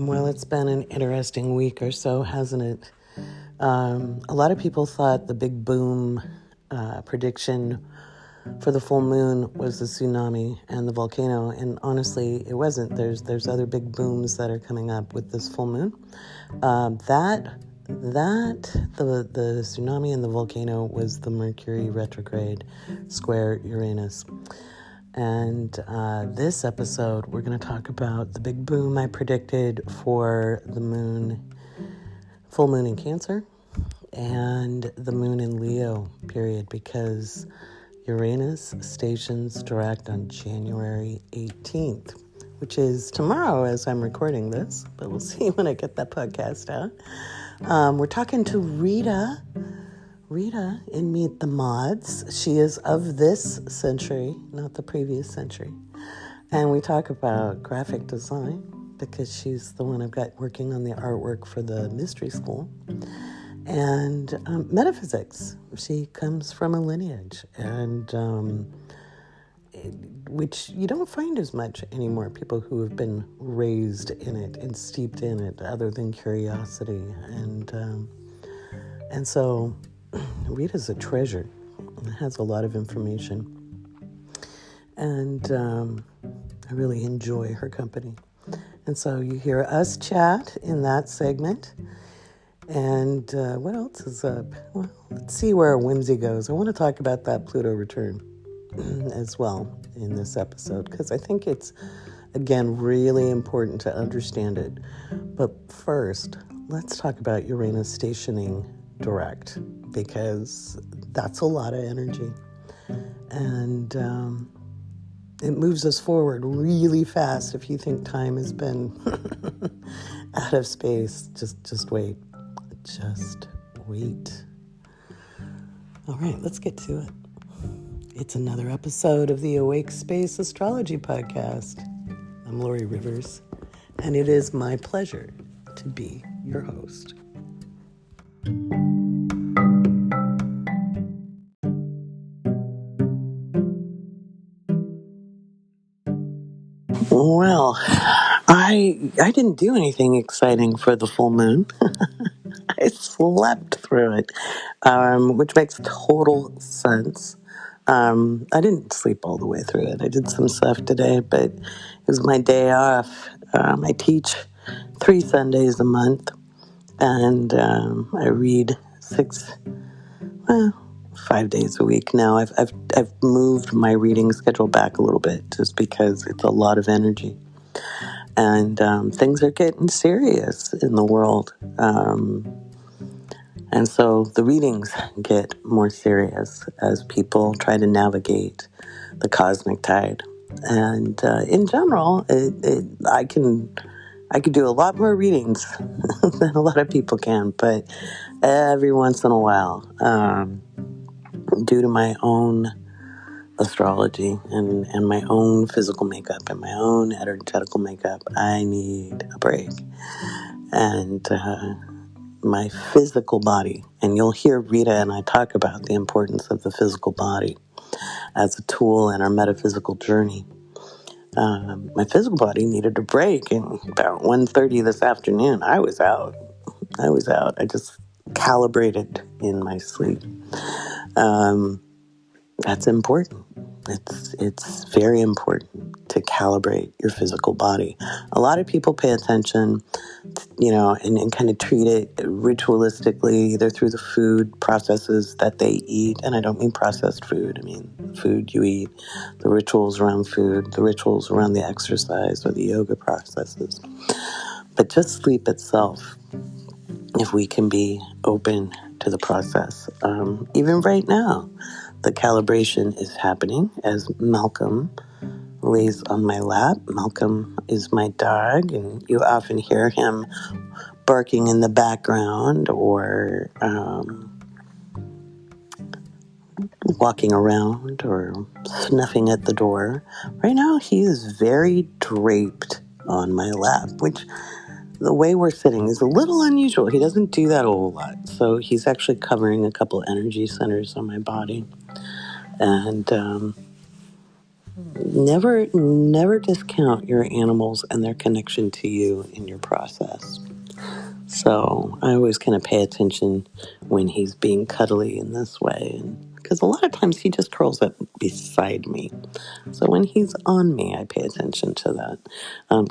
Well, it's been an interesting week or so, hasn't it? A lot of people thought the big boom prediction for the full moon was the tsunami and the volcano, and honestly, it wasn't. There's other big booms that are coming up with this full moon. The tsunami and the volcano was the Mercury retrograde square Uranus. And this episode, we're going to talk about the big boom I predicted for the moon, full moon in Cancer, and the moon in Leo, period, because Uranus stations direct on January 18th, which is tomorrow as I'm recording this, but we'll see when I get that podcast out. We're talking to Rita in Meet the Mods. She is of this century, not the previous century. And we talk about graphic design because she's the one I've got working on the artwork for the mystery school. And metaphysics. She comes from a lineage, and which you don't find as much anymore, people who have been raised in it and steeped in it, other than curiosity. And so Rita's a treasure. It has a lot of information. And I really enjoy her company. And so you hear us chat in that segment. And what else is up? Well, let's see where our whimsy goes. I want to talk about that Pluto return as well in this episode, because I think it's, again, really important to understand it. But first, let's talk about Uranus stationing direct, because that's a lot of energy. And it moves us forward really fast. If you think time has been out of space, just wait. Just wait. All right, let's get to it. It's another episode of the Awake Space Astrology Podcast. I'm Lori Rivers, and it is my pleasure to be your host. Well, I didn't do anything exciting for the full moon. I slept through it, which makes total sense. I didn't sleep all the way through it. I did some stuff today, but it was my day off. I teach 3 Sundays a month, and I read 5 days a week now. I've moved my reading schedule back a little bit just because it's a lot of energy, and things are getting serious in the world. And so the readings get more serious as people try to navigate the cosmic tide. And in general, I could do a lot more readings than a lot of people can, but every once in a while, due to my own astrology and my own physical makeup and my own energetical makeup, I need a break. And my physical body, and you'll hear Rita and I talk about the importance of the physical body as a tool in our metaphysical journey. My physical body needed a break, and about 1:30 this afternoon, I was out. I just calibrated in my sleep. That's important. It's very important to calibrate your physical body. A lot of people pay attention, and kind of treat it ritualistically, either through the food processes that they eat. And I don't mean processed food. I mean food you eat, the rituals around food, the rituals around the exercise or the yoga processes. But just sleep itself, if we can be open to the process. Even right now, the calibration is happening as Malcolm lays on my lap. Malcolm is my dog, and you often hear him barking in the background or walking around or snuffing at the door. Right now, he is very draped on my lap, which the way we're sitting is a little unusual. He doesn't do that a whole lot. So he's actually covering a couple energy centers on my body. And never discount your animals and their connection to you in your process. So I always kind of pay attention when he's being cuddly in this way, because a lot of times he just curls up beside me. So when he's on me, I pay attention to that.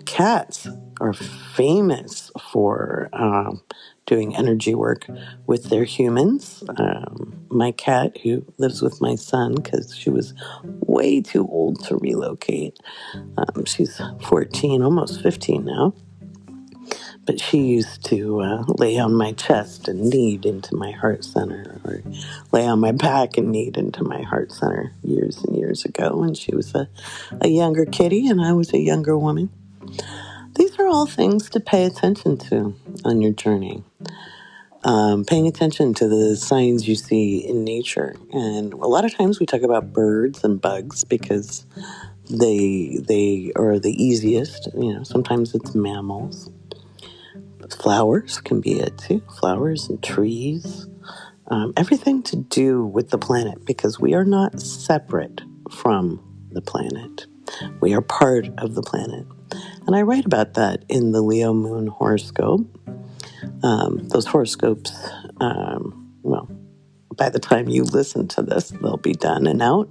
Cats are famous for doing energy work with their humans. My cat, who lives with my son because she was way too old to relocate, she's 14, almost 15 now. But she used to lay on my chest and knead into my heart center, or lay on my back and knead into my heart center years and years ago when she was a younger kitty and I was a younger woman. These are all things to pay attention to on your journey. Paying attention to the signs you see in nature. And a lot of times we talk about birds and bugs because they are the easiest. Sometimes it's mammals. Flowers can be it too. Flowers and trees. Everything to do with the planet, because we are not separate from the planet. We are part of the planet. And I write about that in the Leo Moon horoscope. Those horoscopes, well, by the time you listen to this, they'll be done and out,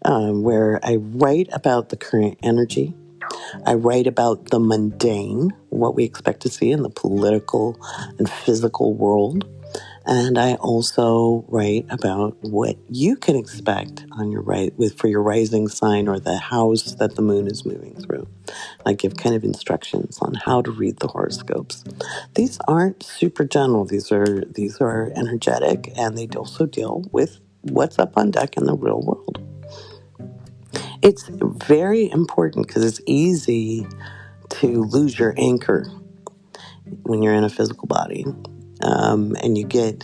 where I write about the current energy. I write about the mundane, what we expect to see in the political and physical world. And I also write about what you can expect on your for your rising sign or the house that the moon is moving through. I give kind of instructions on how to read the horoscopes. These aren't super general. These are energetic, and they also deal with what's up on deck in the real world. It's very important because it's easy to lose your anchor when you're in a physical body, and you get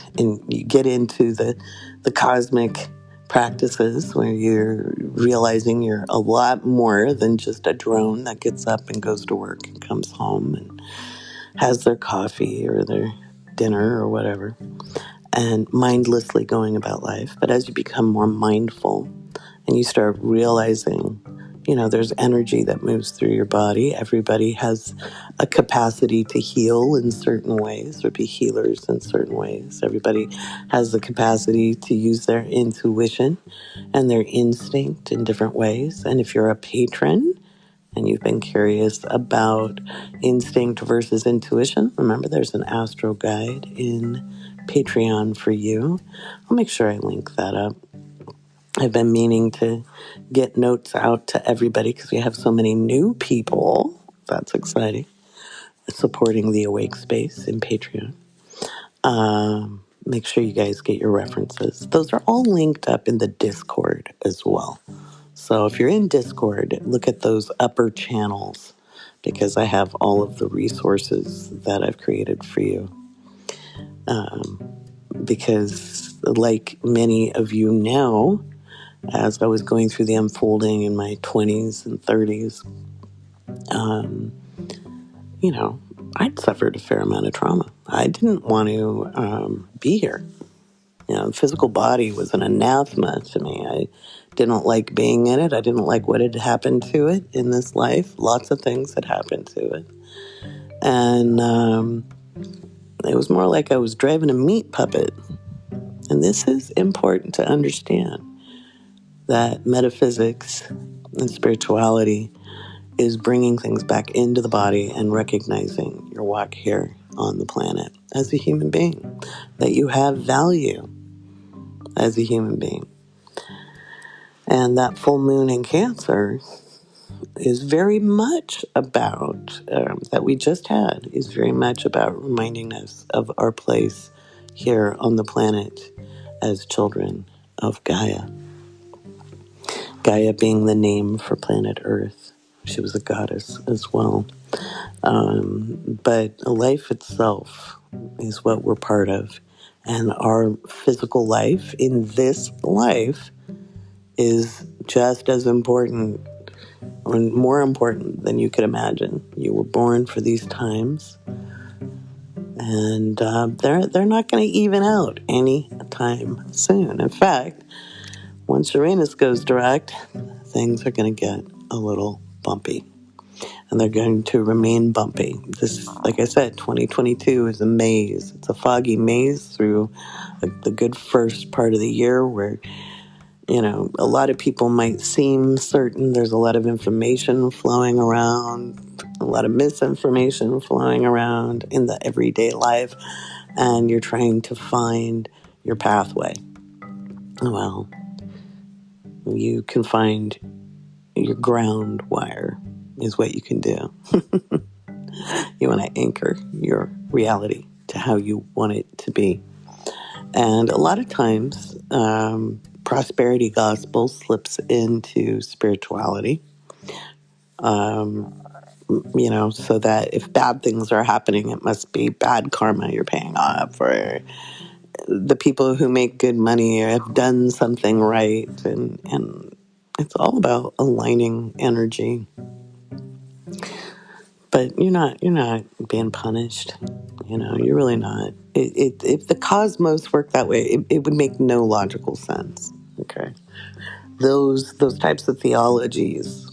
into the cosmic practices where you're realizing you're a lot more than just a drone that gets up and goes to work and comes home and has their coffee or their dinner or whatever, and mindlessly going about life. But as you become more mindful and you start realizing, there's energy that moves through your body. Everybody has a capacity to heal in certain ways or be healers in certain ways. Everybody has the capacity to use their intuition and their instinct in different ways. And if you're a patron and you've been curious about instinct versus intuition, remember there's an astro guide in Patreon for you. I'll make sure I link that up. I've been meaning to get notes out to everybody because we have so many new people. That's exciting. Supporting the Awake Space in Patreon. Make sure you guys get your references. Those are all linked up in the Discord as well. So if you're in Discord, look at those upper channels because I have all of the resources that I've created for you. Because like many of you know, as I was going through the unfolding in my 20s and 30s, I'd suffered a fair amount of trauma. I didn't want to be here. The physical body was an anathema to me. I didn't like being in it. I didn't like what had happened to it in this life. Lots of things had happened to it. And it was more like I was driving a meat puppet. And this is important to understand, that metaphysics and spirituality is bringing things back into the body and recognizing your walk here on the planet as a human being, that you have value as a human being. And that full moon in Cancer is very much about, that we just had, is very much about reminding us of our place here on the planet as children of Gaia. Gaia being the name for planet Earth. She was a goddess as well. But life itself is what we're part of. And our physical life in this life is just as important or more important than you could imagine. You were born for these times. And they're not going to even out any time soon. In fact, once Uranus goes direct, things are going to get a little bumpy. And they're going to remain bumpy. This, like I said, 2022 is a maze. It's a foggy maze through the good first part of the year where, a lot of people might seem certain. There's a lot of information flowing around, a lot of misinformation flowing around in the everyday life, and you're trying to find your pathway. Well, you can find your ground wire is what you can do. You want to anchor your reality to how you want it to be. And a lot of times, prosperity gospel slips into spirituality. So that if bad things are happening, it must be bad karma you're paying off, or the people who make good money have done something right. And it's all about aligning energy. But you're not being punished. You're really not. If the cosmos worked that way, it would make no logical sense. Okay, those types of theologies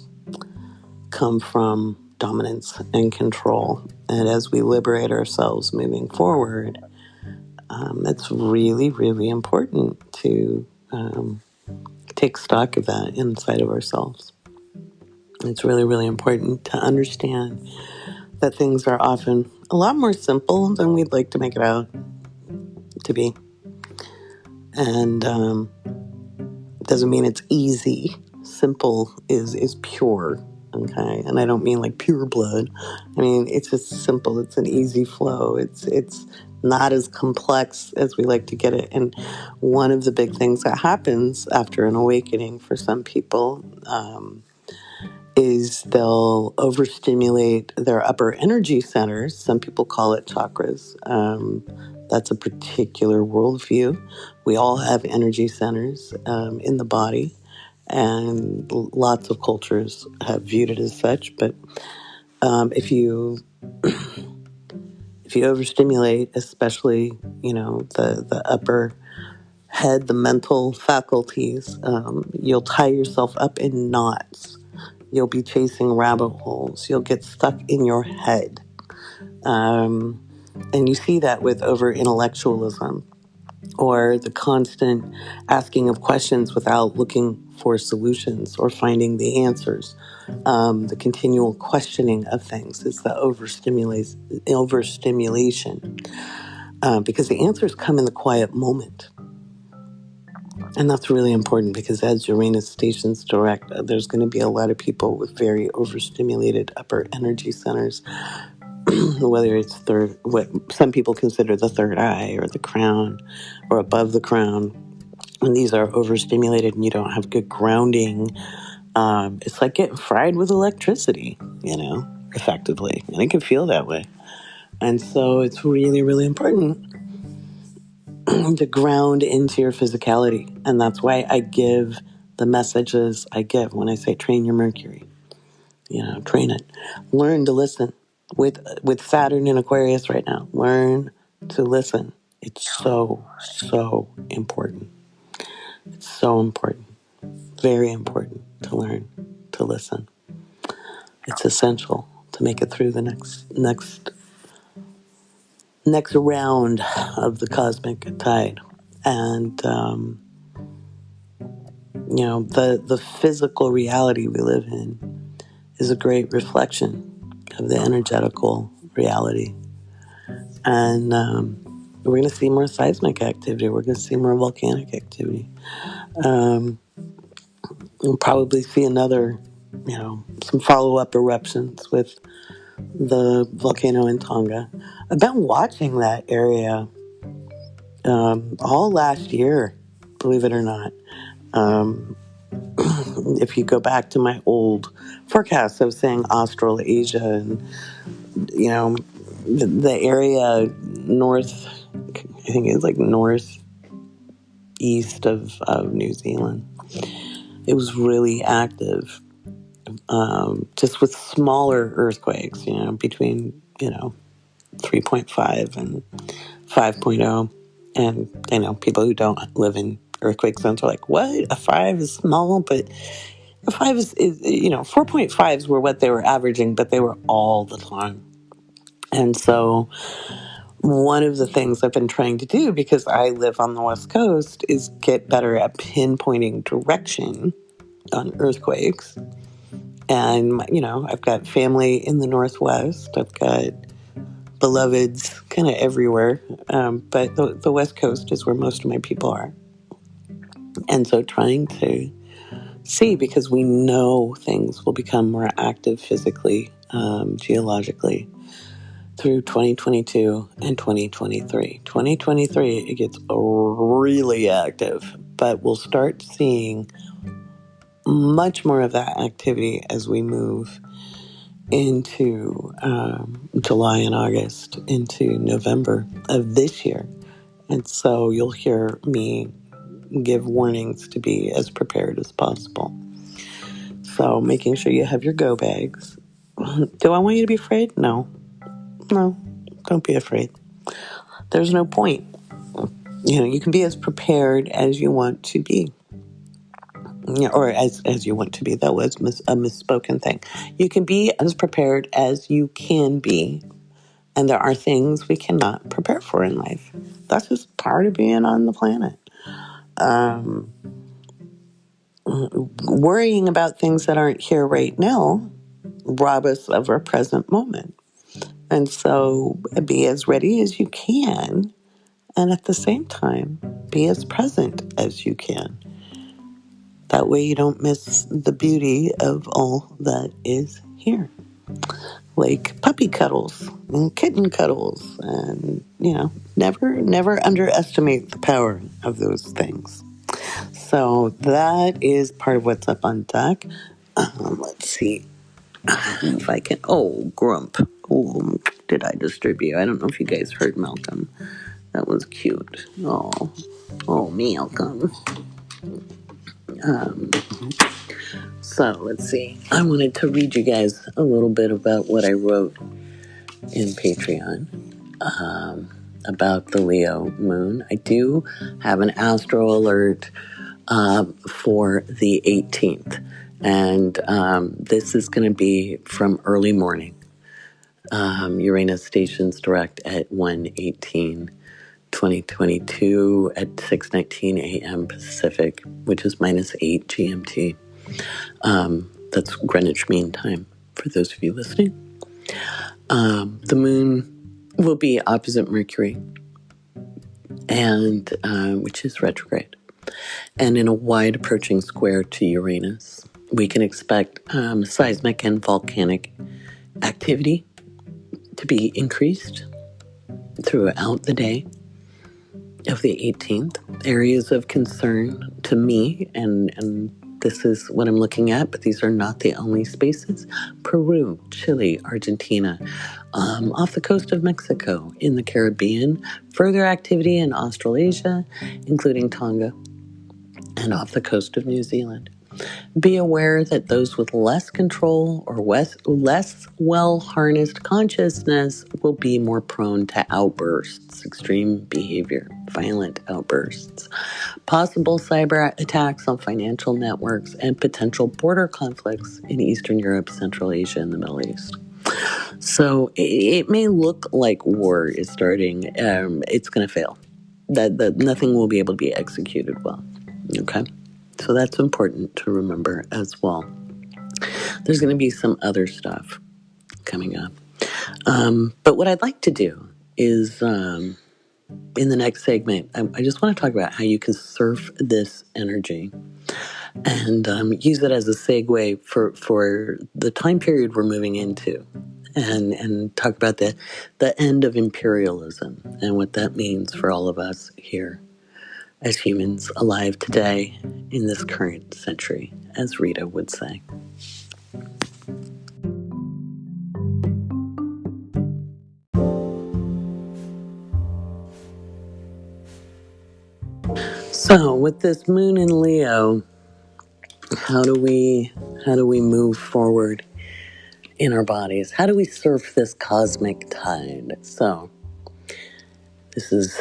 come from dominance and control, and as we liberate ourselves moving forward, it's really, really important to take stock of that inside of ourselves. It's really, really important to understand that things are often a lot more simple than we'd like to make it out to be. And doesn't mean it's easy. Simple is pure, okay? And I don't mean like pure blood. I mean, it's just simple. It's an easy flow. It's not as complex as we like to get it. And one of the big things that happens after an awakening for some people is they'll overstimulate their upper energy centers. Some people call it chakras. That's a particular worldview. We all have energy centers in the body, and lots of cultures have viewed it as such. But if you overstimulate, especially the upper head, the mental faculties, you'll tie yourself up in knots. You'll be chasing rabbit holes. You'll get stuck in your head. And you see that with over-intellectualism, or the constant asking of questions without looking for solutions or finding the answers. The continual questioning of things is the overstimulation. Because the answers come in the quiet moment. And that's really important because as Uranus stations direct, there's going to be a lot of people with very overstimulated upper energy centers, whether it's what some people consider the third eye or the crown or above the crown. When these are overstimulated and you don't have good grounding, it's like getting fried with electricity, effectively. And it can feel that way. And so it's really, really important to ground into your physicality. And that's why I give the messages I give when I say train your Mercury. Train it. Learn to listen. With Saturn in Aquarius right now, learn to listen. It's so, so important. It's so important. Very important to learn to listen. It's essential to make it through the next round of the cosmic tide. And the physical reality we live in is a great reflection of the energetical reality. And we're going to see more seismic activity. We're going to see more volcanic activity. We'll probably see some follow-up eruptions with the volcano in Tonga. I've been watching that area all last year, believe it or not. If you go back to my old forecast, I was saying Australasia and, the area north, I think it's like northeast of New Zealand. It was really active, just with smaller earthquakes, between, 3.5 and 5.0. And, people who don't live in earthquake zones are like, what? A 5 is small? But 5 is 4.5s were what they were averaging, but they were all the time. And so one of the things I've been trying to do, because I live on the West Coast, is get better at pinpointing direction on earthquakes. And, I've got family in the Northwest. I've got beloveds kind of everywhere. But the West Coast is where most of my people are. And so trying to see, because we know things will become more active physically, geologically, through 2022 and 2023. 2023, it gets really active, but we'll start seeing much more of that activity as we move into July and August, into November of this year. And so you'll hear me give warnings to be as prepared as possible. So making sure you have your go bags. Do I want you to be afraid? No, don't be afraid. There's no point. You can be as prepared as you want to be. Or as you want to be. That was a misspoken thing. You can be as prepared as you can be. And there are things we cannot prepare for in life. That's just part of being on the planet. Worrying about things that aren't here right now rob us of our present moment. And so be as ready as you can. And at the same time, be as present as you can. That way you don't miss the beauty of all that is here. Like puppy cuddles and kitten cuddles. And, never underestimate the power of those things. So that is part of what's up on deck. Let's see if I can. Oh, Grump. Oh, did I disturb you? I don't know if you guys heard Malcolm. That was cute. Oh, Malcolm. So let's see. I wanted to read you guys a little bit about what I wrote in Patreon about the Leo moon. I do have an astro alert for the 18th. And this is going to be from early morning. Uranus stations direct at 1:18, 2022 at 6:19 a.m. Pacific, which is -8 GMT. That's Greenwich Mean Time for those of you listening. The moon will be opposite Mercury, and which is retrograde, and in a wide approaching square to Uranus. We can expect seismic and volcanic activity to be increased throughout the day of the 18th. Areas of concern to me, and this is what I'm looking at, but these are not the only spaces. Peru, Chile, Argentina, off the coast of Mexico, in the Caribbean, further activity in Australasia, including Tonga, and off the coast of New Zealand. Be aware that those with less control or less well-harnessed consciousness will be more prone to outbursts, extreme behavior, violent outbursts, possible cyber attacks on financial networks, and potential border conflicts in Eastern Europe, Central Asia, and the Middle East. So it may look like war is starting. It's going to fail. That nothing will be able to be executed well. Okay? So that's important to remember as well. There's going to be some other stuff coming up. But what I'd like to do is, in the next segment, I just want to talk about how you can surf this energy and use it as a segue for the time period we're moving into, and talk about the end of imperialism and what that means for all of us here as humans alive today in this current century, as Rita would say. So with this moon in Leo, how do we move forward in our bodies? How do we surf this cosmic tide? So this is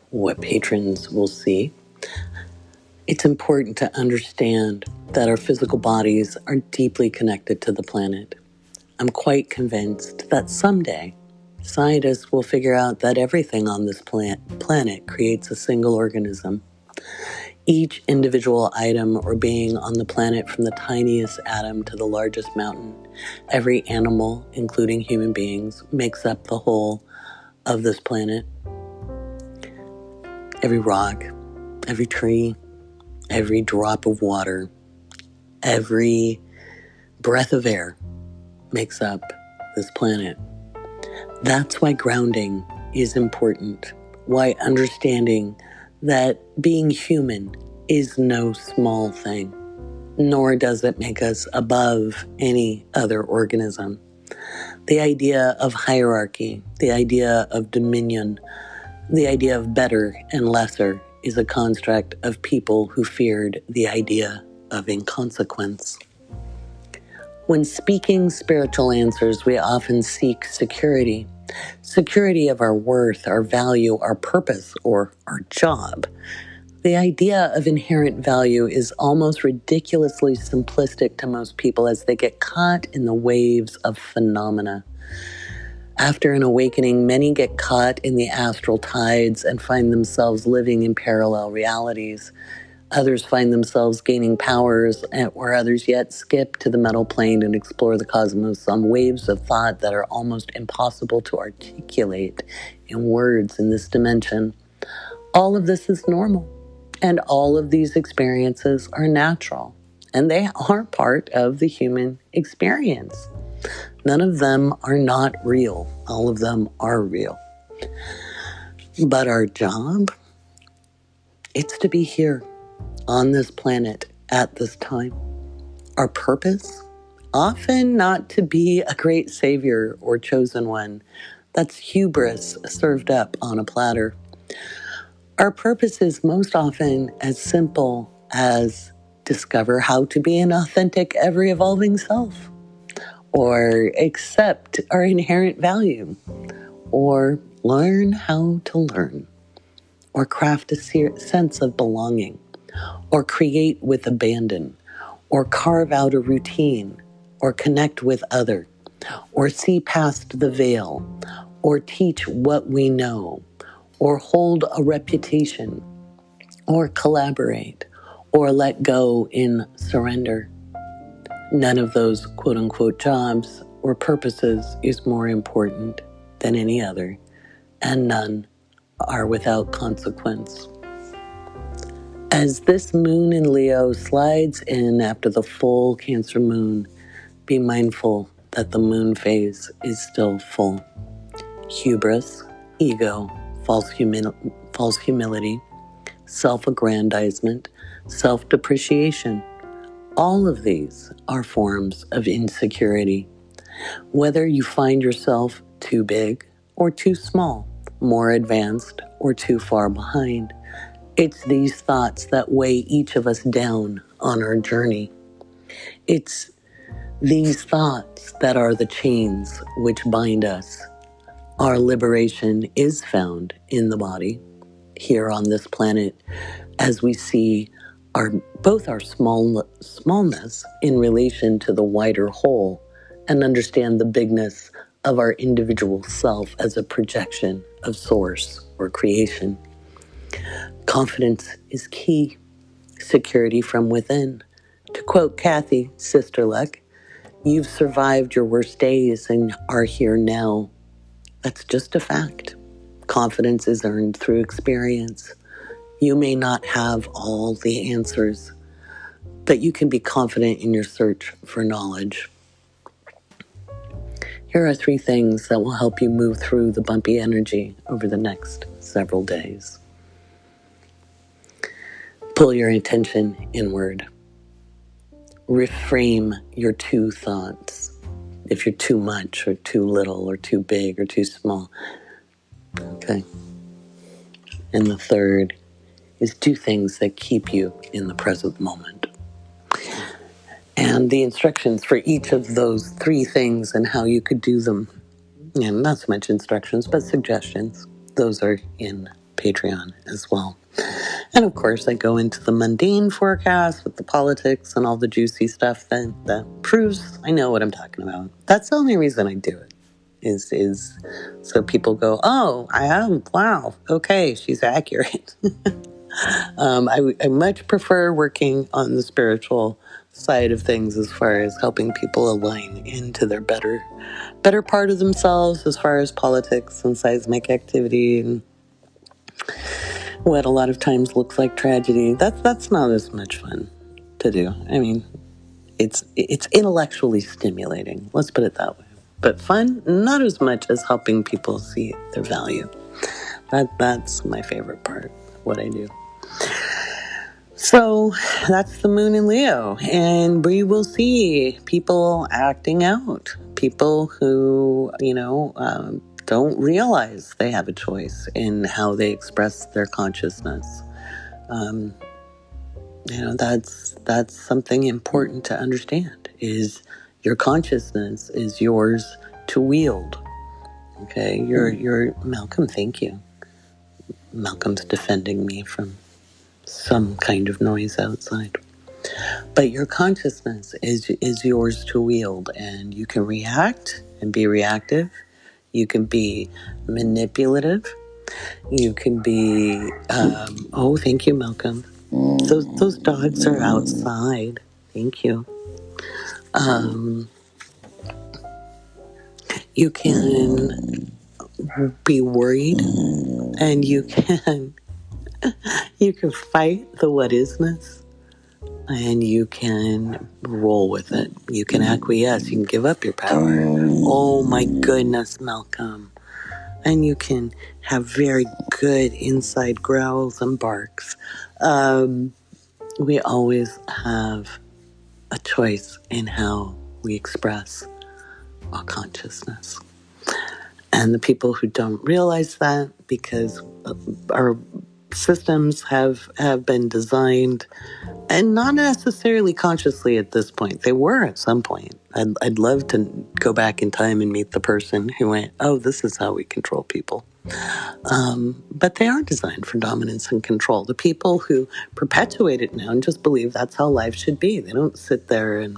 what patrons will see. It's important to understand that our physical bodies are deeply connected to the planet. I'm quite convinced that someday scientists will figure out that everything on this planet creates a single organism. Each individual item or being on the planet, from the tiniest atom to the largest mountain, every animal, including human beings, makes up the whole of this planet. Every rock, every tree, every drop of water, every breath of air makes up this planet. That's why grounding is important, why understanding that being human is no small thing, nor does it make us above any other organism. The idea of hierarchy, the idea of dominion, the idea of better and lesser is a construct of people who feared the idea of inconsequence. When speaking spiritual answers, we often seek security. Security of our worth, our value, our purpose, or our job. The idea of inherent value is almost ridiculously simplistic to most people as they get caught in the waves of phenomena. After an awakening, many get caught in the astral tides and find themselves living in parallel realities. Others find themselves gaining powers, where others yet skip to the mental plane and explore the cosmos on waves of thought that are almost impossible to articulate in words in this dimension. All of this is normal, and all of these experiences are natural, and they are part of the human experience. None of them are not real. All of them are real. But our job, it's to be here on this planet at this time. Our purpose, often not to be a great savior or chosen one. That's hubris served up on a platter. Our purpose is most often as simple as discover how to be an authentic, ever-evolving self, or accept our inherent value, or learn how to learn, or craft a sense of belonging, or create with abandon, or carve out a routine, or connect with other, or see past the veil, or teach what we know, or hold a reputation, or collaborate, or let go in surrender. None of those quote-unquote jobs or purposes is more important than any other, and none are without consequence. As this moon in Leo slides in after the full Cancer moon, be mindful that the moon phase is still full. Hubris, ego, false humility, self-aggrandizement, self-depreciation, all of these are forms of insecurity. Whether you find yourself too big or too small, more advanced or too far behind, it's these thoughts that weigh each of us down on our journey. It's these thoughts that are the chains which bind us. Our liberation is found in the body, here on this planet, as we see both our smallness in relation to the wider whole, and understand the bigness of our individual self as a projection of source or creation. Confidence is key. Security from within. To quote Kathy Sisterluck, you've survived your worst days and are here now. That's just a fact. Confidence is earned through experience. You may not have all the answers, but you can be confident in your search for knowledge. Here are 3 things that will help you move through the bumpy energy over the next several days. Pull your attention inward. Reframe your 2 thoughts. If you're too much or too little or too big or too small. Okay. And the third is do things that keep you in the present moment. And the instructions for each of those 3 things and how you could do them, and not so much instructions, but suggestions, those are in Patreon as well. And of course, I go into the mundane forecast with the politics and all the juicy stuff that proves I know what I'm talking about. That's the only reason I do it, is so people go, oh, I am, wow, okay, she's accurate. I much prefer working on the spiritual side of things as far as helping people align into their better part of themselves as far as politics and seismic activity and what a lot of times looks like tragedy. That's not as much fun to do. I mean, it's intellectually stimulating. Let's put it that way. But fun, not as much as helping people see their value. That's my favorite part of what I do. So that's the moon in Leo, and we will see people acting out, people who, don't realize they have a choice in how they express their consciousness. That's something important to understand, is your consciousness is yours to wield. Okay, you're Malcolm, thank you. Malcolm's defending me from some kind of noise outside. But your consciousness is yours to wield, and you can react and be reactive. You can be manipulative. You can be, oh, thank you, Malcolm. Those dogs are outside. Thank you. You can be worried, and you can fight the what isness, and you can roll with it. You can acquiesce. You can give up your power. Oh my goodness, Malcolm. And you can have very good inside growls and barks. We always have a choice in how we express our consciousness. And the people who don't realize that, because our systems have been designed, and not necessarily consciously at this point. They were at some point. I'd love to go back in time and meet the person who went, oh, this is how we control people. But they are designed for dominance and control. The people who perpetuate it now and just believe that's how life should be. They don't sit there and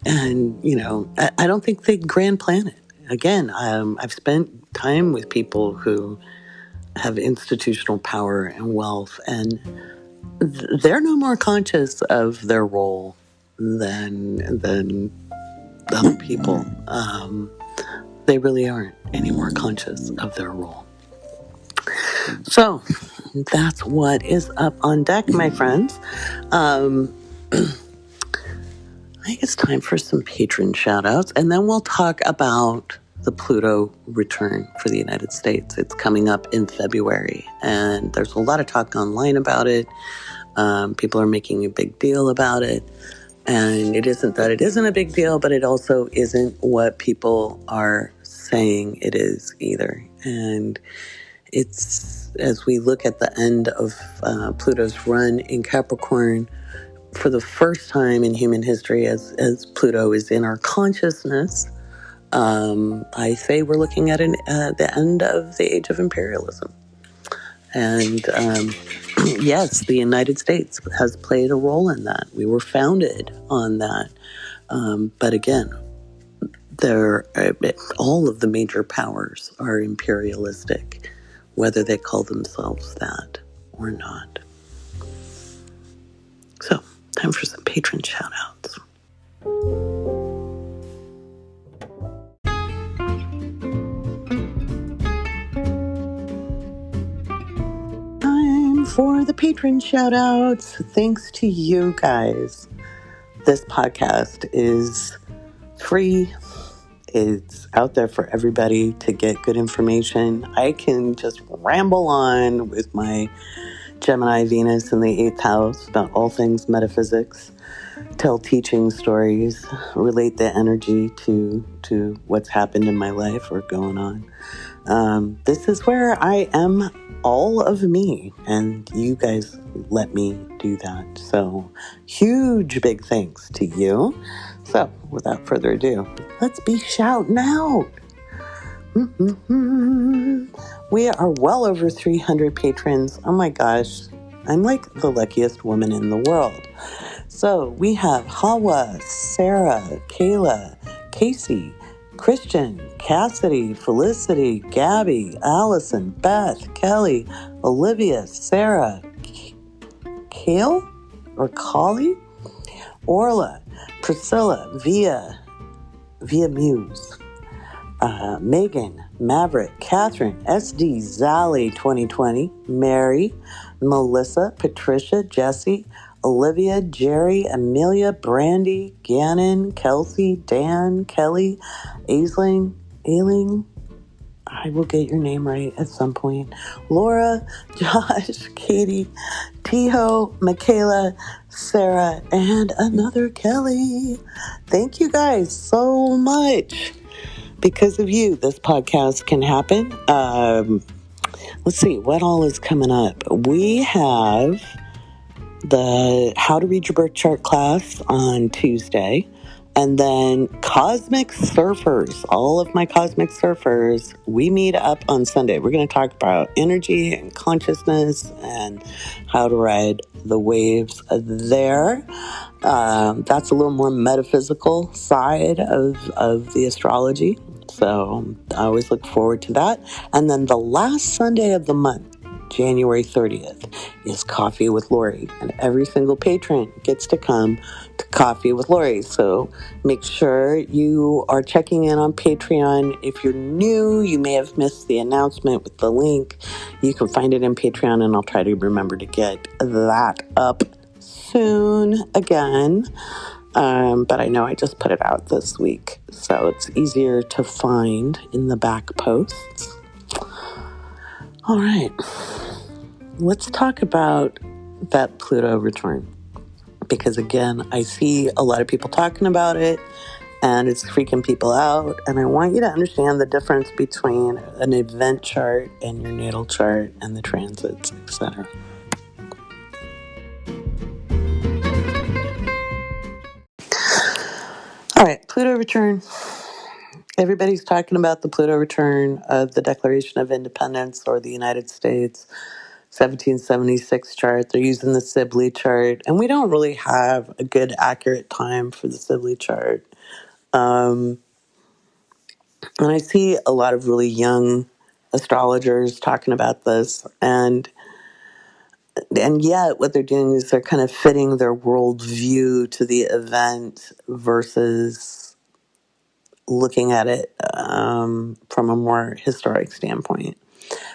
I don't think they grand plan it. Again, I've spent time with people who have institutional power and wealth, and they're no more conscious of their role than other people. They really aren't any more conscious of their role. So that's what is up on deck, my friends. I think it's time for some patron shout outs, and then we'll talk about the Pluto return for the United States. It's coming up in February, and there's a lot of talk online about it. People are making a big deal about it, and it isn't that it isn't a big deal, but it also isn't what people are saying it is either. And it's, as we look at the end of Pluto's run in Capricorn, for the first time in human history, as Pluto is in our consciousness, I say we're looking at the end of the age of imperialism. And yes, the United States has played a role in that. We were founded on that. But again, all of the major powers are imperialistic, whether they call themselves that or not. So, time for some patron shout-outs. Time for the patron shout-outs. Thanks to you guys. This podcast is free. It's out there for everybody to get good information. I can just ramble on with my Gemini Venus in the 8th house about all things metaphysics, tell teaching stories, relate the energy to what's happened in my life or going on. This is where I am all of me, and you guys let me do that. So huge big thanks to you. So without further ado, let's be shouting out. We are well over 300 patrons. Oh my gosh. I'm like the luckiest woman in the world. So we have Hawa, Sarah, Kayla, Casey, Christian, Cassidy, Felicity, Gabby, Allison, Beth, Kelly, Olivia, Sarah, Kale or Collie, Orla, Priscilla, Via Muse, Megan, Maverick, Catherine, SD, Zally 2020, Mary, Melissa, Patricia, Jesse, Olivia, Jerry, Amelia, Brandy, Gannon, Kelsey, Dan, Kelly, Ailing, I will get your name right at some point. Laura, Josh, Katie, Tiho, Michaela, Sarah, and another Kelly. Thank you guys so much. Because of you, this podcast can happen. Let's see, what all is coming up? We have the How to Read Your Birth Chart class on Tuesday. And then Cosmic Surfers, all of my Cosmic Surfers, we meet up on Sunday. We're going to talk about energy and consciousness and how to ride the waves there. That's a little more metaphysical side of the astrology. So I always look forward to that. And then the last Sunday of the month, January 30th, is Coffee with Lori. And every single patron gets to come to Coffee with Lori. So make sure you are checking in on Patreon. If you're new, you may have missed the announcement with the link. You can find it in Patreon, and I'll try to remember to get that up soon again. But I know I just put it out this week, so it's easier to find in the back posts. All right, let's talk about that Pluto return, because again, I see a lot of people talking about it, and it's freaking people out, and I want you to understand the difference between an event chart and your natal chart and the transits, etc. All right, Pluto return. Everybody's talking about the Pluto return of the Declaration of Independence or the United States 1776 chart. They're using the Sibley chart, and we don't really have a good, accurate time for the Sibley chart. And I see a lot of really young astrologers talking about this, and yet what they're doing is they're kind of fitting their worldview to the event versus looking at it from a more historic standpoint.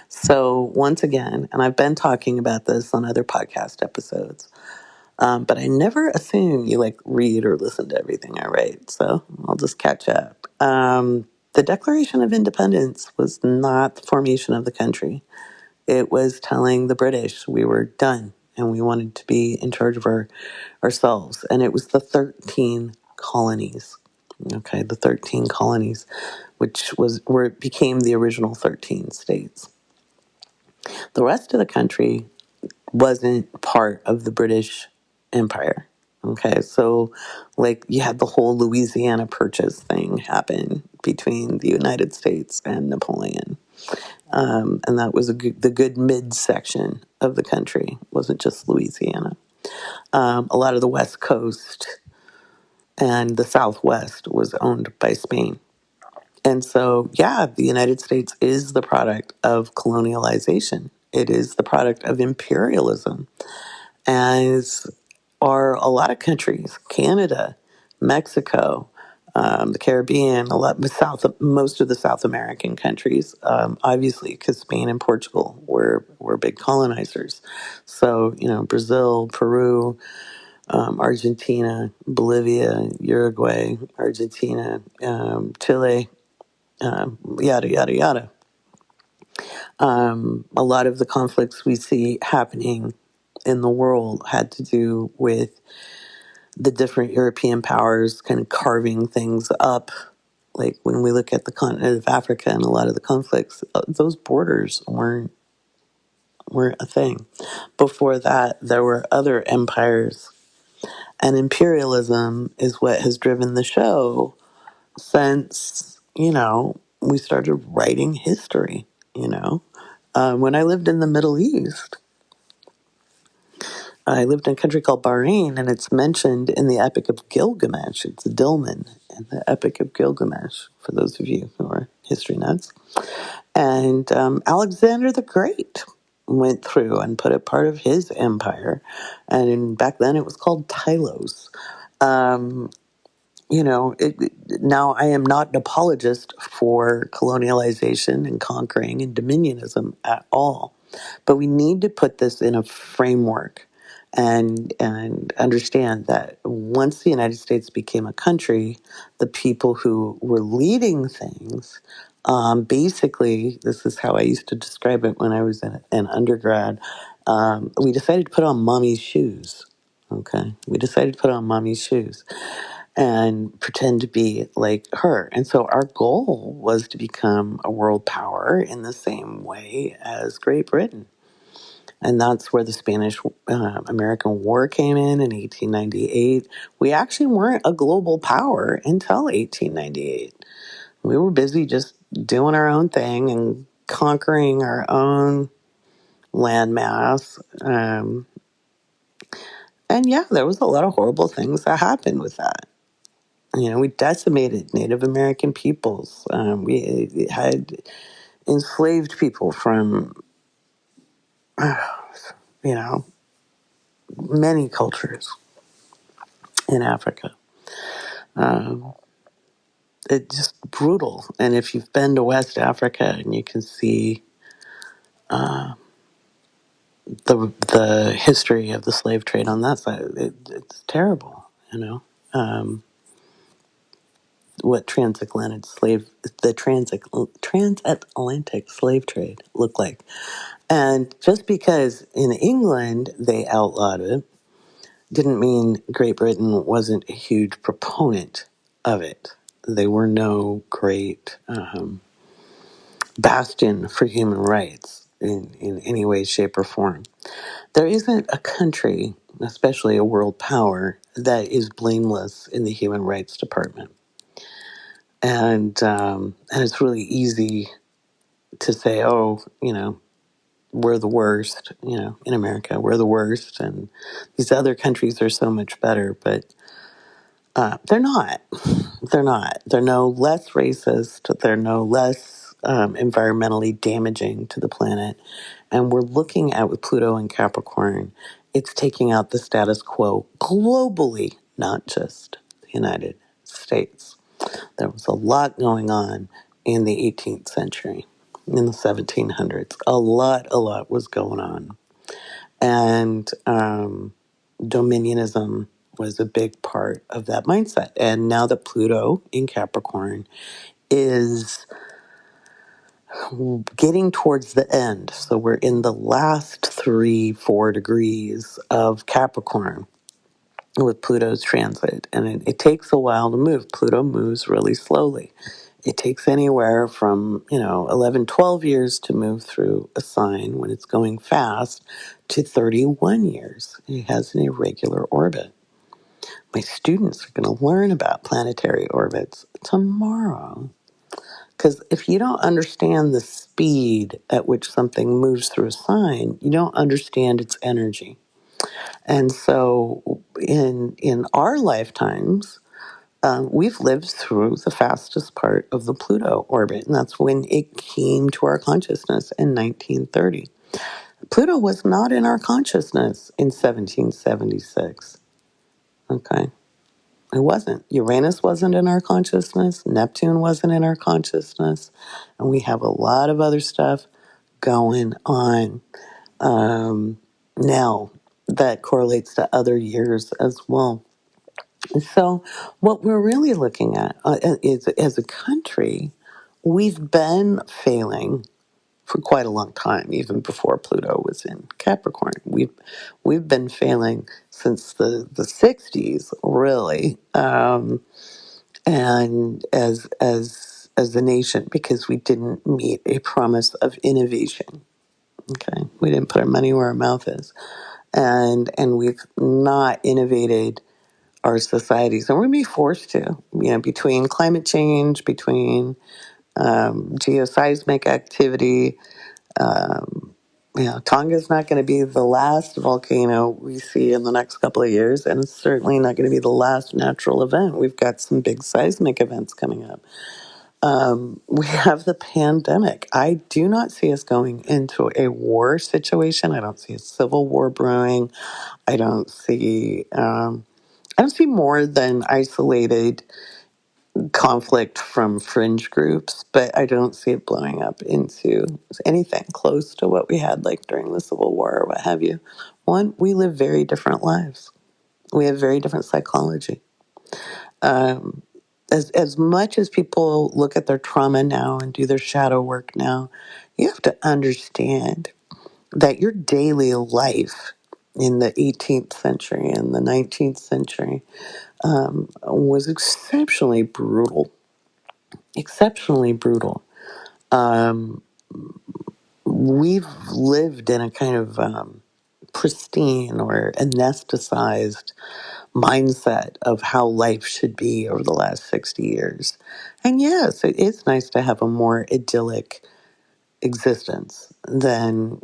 So once again, and I've been talking about this on other podcast episodes, but I never assume you like read or listen to everything I write. So I'll just catch up. The Declaration of Independence was not the formation of the country. It was telling the British we were done and we wanted to be in charge of ourselves. And it was the 13 colonies. Okay, the 13 colonies, which was where it became the original 13 states. The rest of the country wasn't part of the British Empire. Okay, so like you had the whole Louisiana Purchase thing happen between the United States and Napoleon. And that was the good midsection of the country. It wasn't just Louisiana. A lot of the West Coast and the Southwest was owned by Spain. And so, yeah, the United States is the product of colonialization. It is the product of imperialism, as are a lot of countries, Canada, Mexico, the Caribbean, most of the South American countries, obviously, because Spain and Portugal were big colonizers. So, Brazil, Peru, Argentina, Bolivia, Uruguay, Argentina, Chile, yada, yada, yada. A lot of the conflicts we see happening in the world had to do with the different European powers kind of carving things up. Like when we look at the continent of Africa and a lot of the conflicts, those borders weren't a thing. Before that, there were other empires. And imperialism is what has driven the show since, we started writing history, When I lived in the Middle East, I lived in a country called Bahrain, and it's mentioned in the Epic of Gilgamesh. It's Dilmun in the Epic of Gilgamesh, for those of you who are history nuts. And Alexander the Great went through and put it part of his empire. And back then it was called Tylos. Um, now I am not an apologist for colonialization and conquering and dominionism at all, but we need to put this in a framework and understand that once the United States became a country, the people who were leading things, basically, this is how I used to describe it when I was an undergrad. We decided to put on mommy's shoes. Okay, we decided to put on mommy's shoes and pretend to be like her. And so our goal was to become a world power in the same way as Great Britain. And that's where the Spanish American War came in 1898. We actually weren't a global power until 1898. We were busy just doing our own thing and conquering our own landmass. And yeah, there was a lot of horrible things that happened with that. We decimated Native American peoples. We had enslaved people from, you know, many cultures in Africa. Um, it's just brutal. And if you've been to West Africa and you can see the history of the slave trade on that side, it's terrible. What transatlantic slave trade looked like. And just because in England they outlawed it, didn't mean Great Britain wasn't a huge proponent of it. They were no great bastion for human rights in any way, shape, or form. There isn't a country, especially a world power, that is blameless in the human rights department. And it's really easy to say, oh, we're the worst, in America, we're the worst, and these other countries are so much better, but they're not. They're not. They're no less racist. They're no less environmentally damaging to the planet. And we're looking at, with Pluto and Capricorn, it's taking out the status quo globally, not just the United States. There was a lot going on in the 18th century, in the 1700s. A lot was going on. And dominionism was a big part of that mindset. And now that Pluto in Capricorn is getting towards the end, so we're in the last 3-4 degrees of Capricorn with Pluto's transit, and it takes a while to move. Pluto moves really slowly. It takes anywhere from 11, 12 years to move through a sign when it's going fast to 31 years. It has an irregular orbit. My students are going to learn about planetary orbits tomorrow. Because if you don't understand the speed at which something moves through a sign, you don't understand its energy. And so in our lifetimes, we've lived through the fastest part of the Pluto orbit, and that's when it came to our consciousness in 1930. Pluto was not in our consciousness in 1776. Okay. It wasn't. Uranus wasn't in our consciousness. Neptune wasn't in our consciousness. And we have a lot of other stuff going on now that correlates to other years as well. And so, what we're really looking at is, as a country, we've been failing for quite a long time, even before Pluto was in Capricorn. We've been failing since the 60s, really. And as a nation, because we didn't meet a promise of innovation. Okay, we didn't put our money where our mouth is, and we've not innovated our societies, and we're going to be forced to. Between climate change, between geoseismic activity, Yeah, Tonga's not going to be the last volcano we see in the next couple of years, and it's certainly not going to be the last natural event. We've got some big seismic events coming up. We have the pandemic. I do not see us going into a war situation. I don't see a civil war brewing. I don't see. I don't see more than isolated conflict from fringe groups, but I don't see it blowing up into anything close to what we had like during the Civil War or what have you. One, we live very different lives. We have very different psychology. Um, as much as people look at their trauma now and do their shadow work now, you have to understand that your daily life in the 18th century and the 19th century was exceptionally brutal. Exceptionally brutal. Um, we've lived in a kind of pristine or anesthetized mindset of how life should be over the last 60 years. And yes, it is nice to have a more idyllic existence than,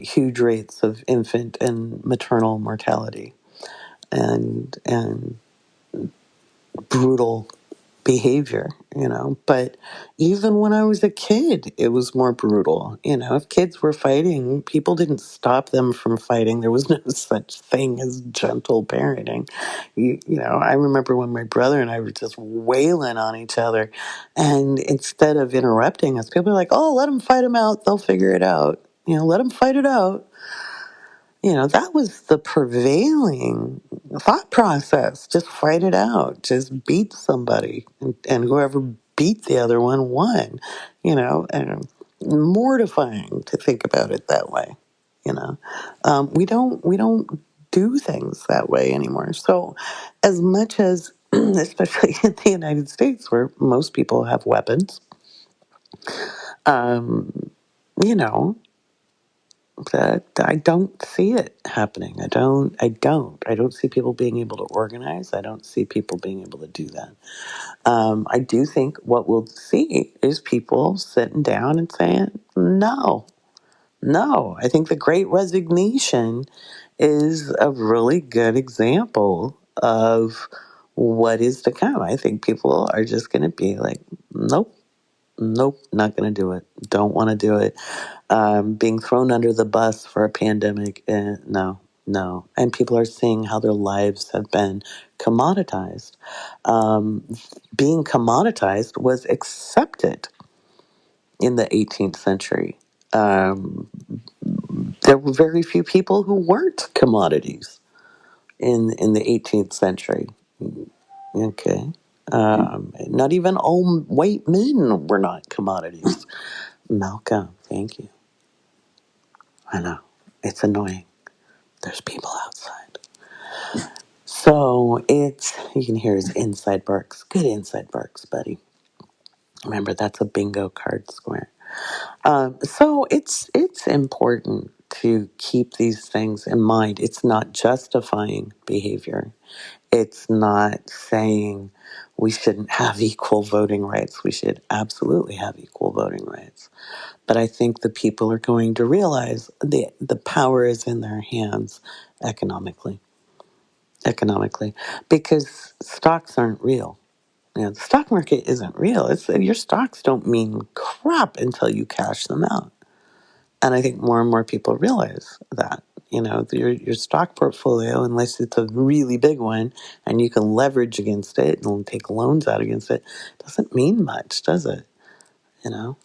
huge rates of infant and maternal mortality and brutal behavior, But even when I was a kid, it was more brutal. If kids were fighting, people didn't stop them from fighting. There was no such thing as gentle parenting. I remember when my brother and I were just wailing on each other, and instead of interrupting us, people were like, "Oh, let them fight them out. They'll figure it out. Let them fight it out." That was the prevailing thought process. Just fight it out. Just beat somebody. And whoever beat the other one won. And mortifying to think about it that way. We don't do things that way anymore. So as much as, especially in the United States where most people have weapons, um, you know, that I don't see it happening. I don't see people being able to organize. I don't see people being able to do that. I do think what we'll see is people sitting down and saying, no, no. I think the Great Resignation is a really good example of what is to come. I think people are just going to be like, nope, nope, not going to do it. Don't want to do it. Being thrown under the bus for a pandemic, no, no. And people are seeing how their lives have been commoditized. Um, Being commoditized was accepted in the 18th century. Um, there were very few people who weren't commodities in the 18th century. Okay. Not even all white men were not commodities. Malcolm, thank you. I know. It's annoying. There's people outside. So you can hear his inside barks. Good inside barks, buddy. Remember, that's a bingo card square. So it's important to keep these things in mind. It's not justifying behavior. It's not saying we shouldn't have equal voting rights. We should absolutely have equal voting rights. But I think the people are going to realize the power is in their hands economically. Economically. Because stocks aren't real. The stock market isn't real. Your stocks don't mean crap until you cash them out. And I think more and more people realize that. Your stock portfolio, unless it's a really big one and you can leverage against it and take loans out against it, doesn't mean much, does it? You know?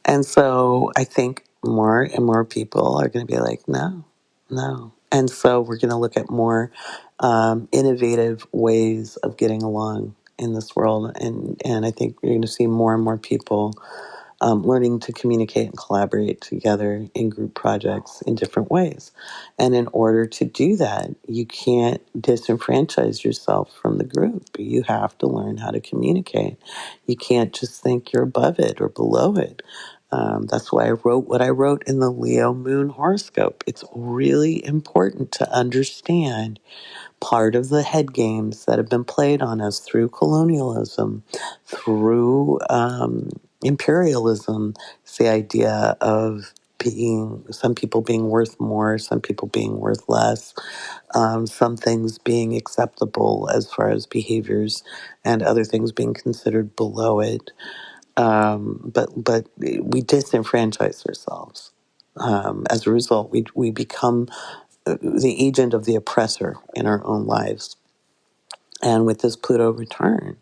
And so I think more and more people are going to be like, no, no. And so we're going to look at more innovative ways of getting along in this world. And I think you're going to see more and more people learning to communicate and collaborate together in group projects in different ways. And in order to do that, you can't disenfranchise yourself from the group. You have to learn how to communicate. You can't just think you're above it or below it. That's why I wrote what I wrote in the Leo Moon horoscope. It's really important to understand part of the head games that have been played on us through colonialism, through imperialism. It's the idea of some people being worth more, some people being worth less, some things being acceptable as far as behaviors, and other things being considered below it. But we disenfranchise ourselves. As a result, we become the agent of the oppressor in our own lives. And with this Pluto return,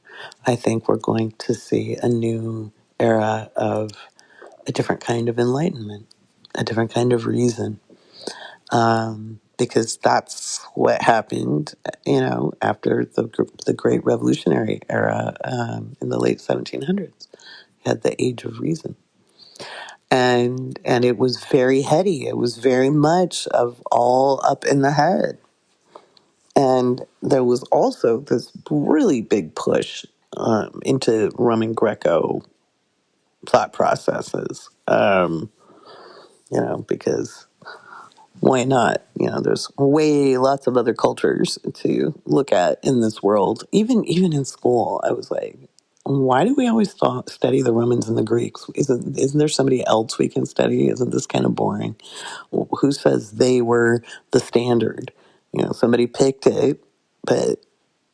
I think we're going to see a new era of a different kind of enlightenment, a different kind of reason. Because that's what happened, after the Great Revolutionary Era in the late 1700s. You had the Age of Reason, and it was very heady. It was very much of all up in the head, and there was also this really big push into Roman Greco thought processes. Because why not? There's lots of other cultures to look at in this world. Even in school, I was like, why do we always study the Romans and the Greeks? Isn't there somebody else we can study? Isn't this kind of boring? Who says they were the standard? Somebody picked it, but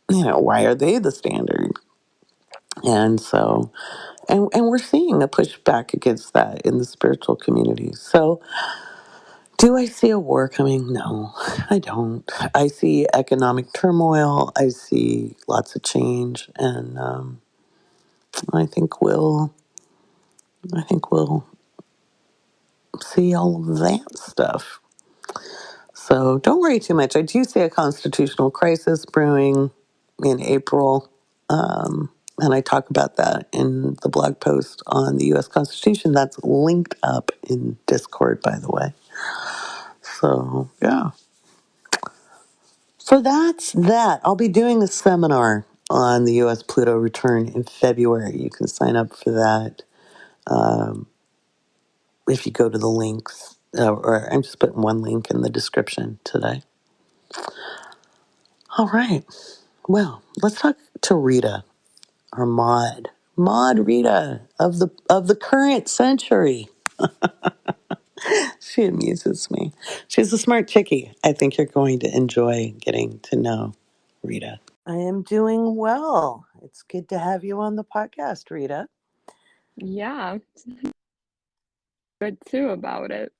why are they the standard? And so, and we're seeing a pushback against that in the spiritual community. So, do I see a war coming? No, I don't. I see economic turmoil. I see lots of change, and I think we'll, I think we'll see all of that stuff. So don't worry too much. I do see a constitutional crisis brewing in April, and I talk about that in the blog post on the U.S. Constitution. That's linked up in Discord, by the way. So yeah. So that's that. I'll be doing a seminar on the U.S. Pluto return in February. You can sign up for that if you go to the links, or I'm just putting one link in the description today. All right. Well, let's talk to Rita, our Maud Rita of the current century. She amuses me. She's a smart chickie. I think you're going to enjoy getting to know Rita. I am doing well. It's good to have you on the podcast, Rita. Yeah, good too about it.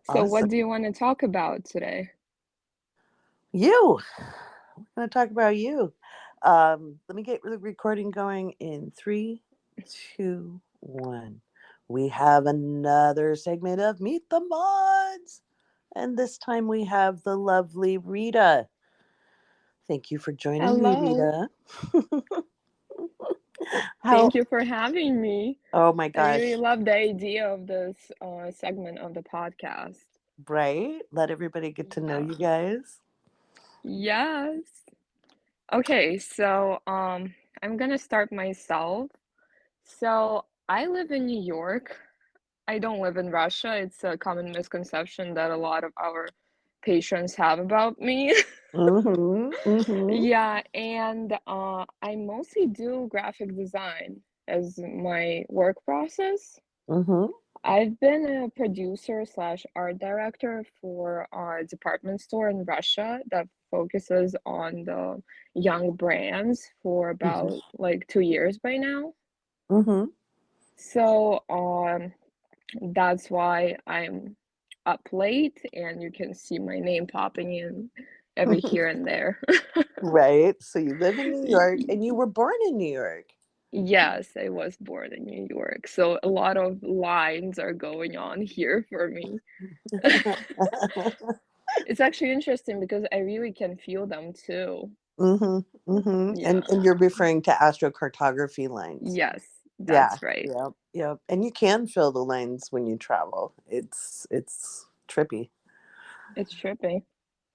So, what Awesome. do you want to talk about today? You. We're going to talk about you. Let me get the recording going in 3, 2, 1. We have another segment of Meet the Mods. And this time we have the lovely Rita. Thank you for joining me, Hello. Rita. How? Thank you for having me. Oh my I really gosh. love the idea of this segment of the podcast. Right? Let everybody get to know Yeah. you guys. Yes. Okay, so I'm gonna start myself. So, I live in New York. I don't live in Russia. It's a common misconception that a lot of our patients have about me. Mm-hmm. Mm-hmm. Yeah, and I mostly do graphic design as my work process. Mm-hmm. I've been a producer slash art director for a department store in Russia that focuses on the young brands for about like 2 years by now. Mm-hmm. So that's why I'm up late and you can see my name popping in every here and there. Right. So you live in New York and you were born in New York. Yes, I was born in New York, so a lot of lines are going on here for me. It's actually interesting because I really can feel them too. Mm-hmm. Mm-hmm. And Yeah. you're referring to astrocartography lines. Yes, Yeah. that's right. Yeah. Yeah. And you can feel the lines when you travel. It's trippy. It's trippy.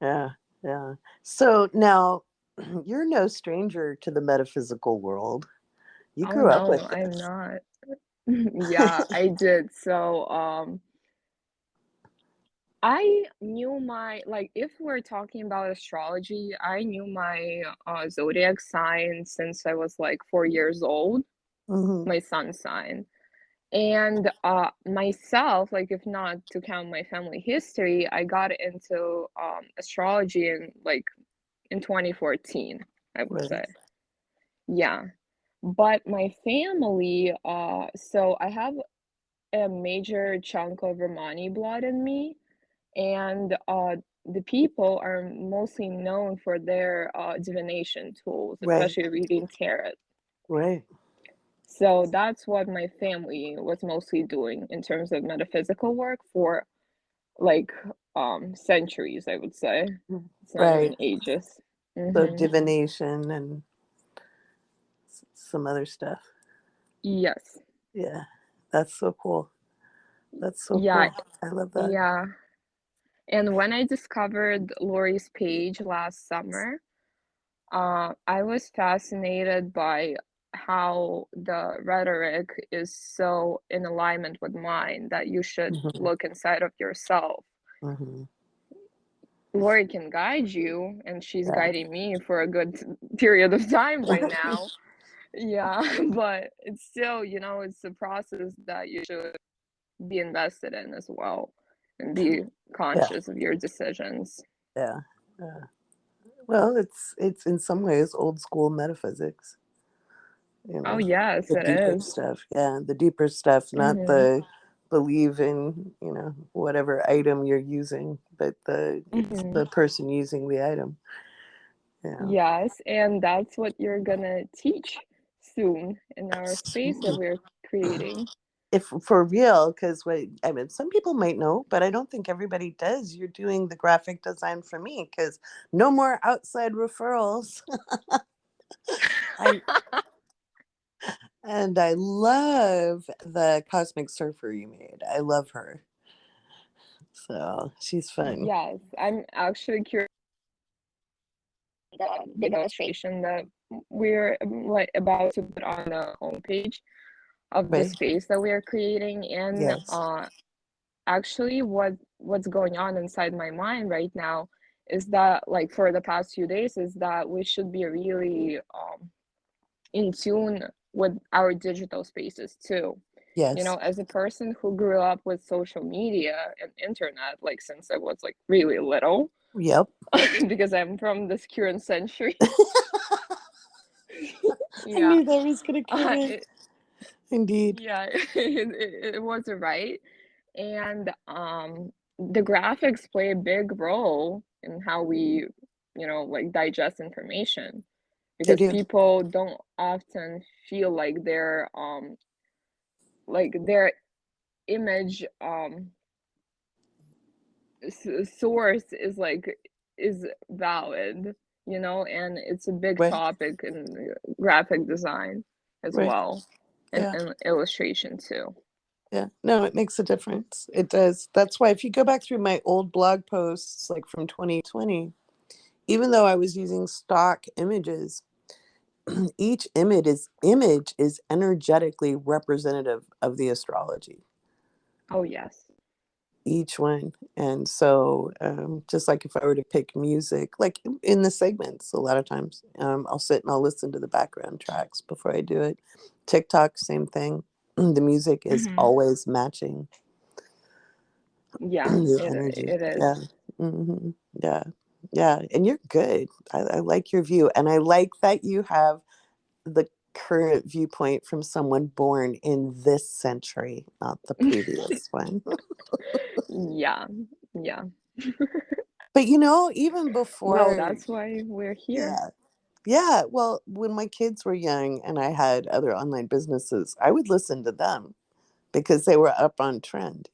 Yeah. Yeah. So now you're no stranger to the metaphysical world. You Oh grew up no, with I'm this. not. Yeah, I did. So, I knew my like if we're talking about astrology, I knew my zodiac sign since I was like 4 years old, Mm-hmm. my sun sign. And myself, like if not to count my family history, I got into astrology in 2014, I would Right. say. Yeah. But my family, so I have a major chunk of Romani blood in me, and the people are mostly known for their divination tools, Right. especially reading tarot. Right. So that's what my family was mostly doing in terms of metaphysical work for like centuries, I would say. It's not Right. even ages. So Mm-hmm. divination and some other stuff. Yes. Yeah. That's so cool. That's so Yeah, cool. I love that. yeah. And when I discovered Lori's page last summer, I was fascinated by how the rhetoric is so in alignment with mine that you should Hmm. look inside of yourself. Hmm. Lori can guide you, and she's Yeah. guiding me for a good period of time right now. Yeah, but it's still, it's a process that you should be invested in as well and be Yeah. conscious of your decisions. Yeah. Yeah. Well, it's in some ways old school metaphysics. You Oh, know, yes, the it deeper is. stuff. Yeah, the deeper stuff, not Mm-hmm. the believe in, whatever item you're using, but it's Mm-hmm. the person using the item. Yeah. Yes, and that's what you're gonna teach soon in our space that we're creating. If for real, because I mean, some people might know, but I don't think everybody does. You're doing the graphic design for me because no more outside referrals. I and I love the cosmic surfer you made. I love her. So she's fun. Yes, I'm actually curious the illustration that we're like about to put on the homepage of the Right? space that we are creating. And Yes. actually what's going on inside my mind right now is that like for the past few days is that we should be really in tune with our digital spaces too. Yes. As a person who grew up with social media and internet like since I was like really little, Yep. because I'm from this current century. I Yeah. knew that was gonna come in. It, Indeed. yeah, it was right. And the graphics play a big role in how we, like digest information They because do. people don't often feel like their image source is valid, and it's a big Right. topic in graphic design as Right. well, Yeah. and illustration too. Yeah. No, it makes a difference. It does. That's why if you go back through my old blog posts, like from 2020, even though I was using stock images, each image is energetically representative of the astrology. Oh yes. Each one. And so, just like if I were to pick music, like in the segments, a lot of times I'll sit and I'll listen to the background tracks before I do it. TikTok, same thing. The music is Hmm. always matching Yeah, the it energy. it is. Yeah. Hmm. Yeah. Yeah. And you're good. I like your view. And I like that you have the current viewpoint from someone born in this century, not the previous one. Yeah, yeah. But even Well, before, that's why we're here. yeah, yeah. Well, when my kids were young and I had other online businesses, I would listen to them because they were up on trend.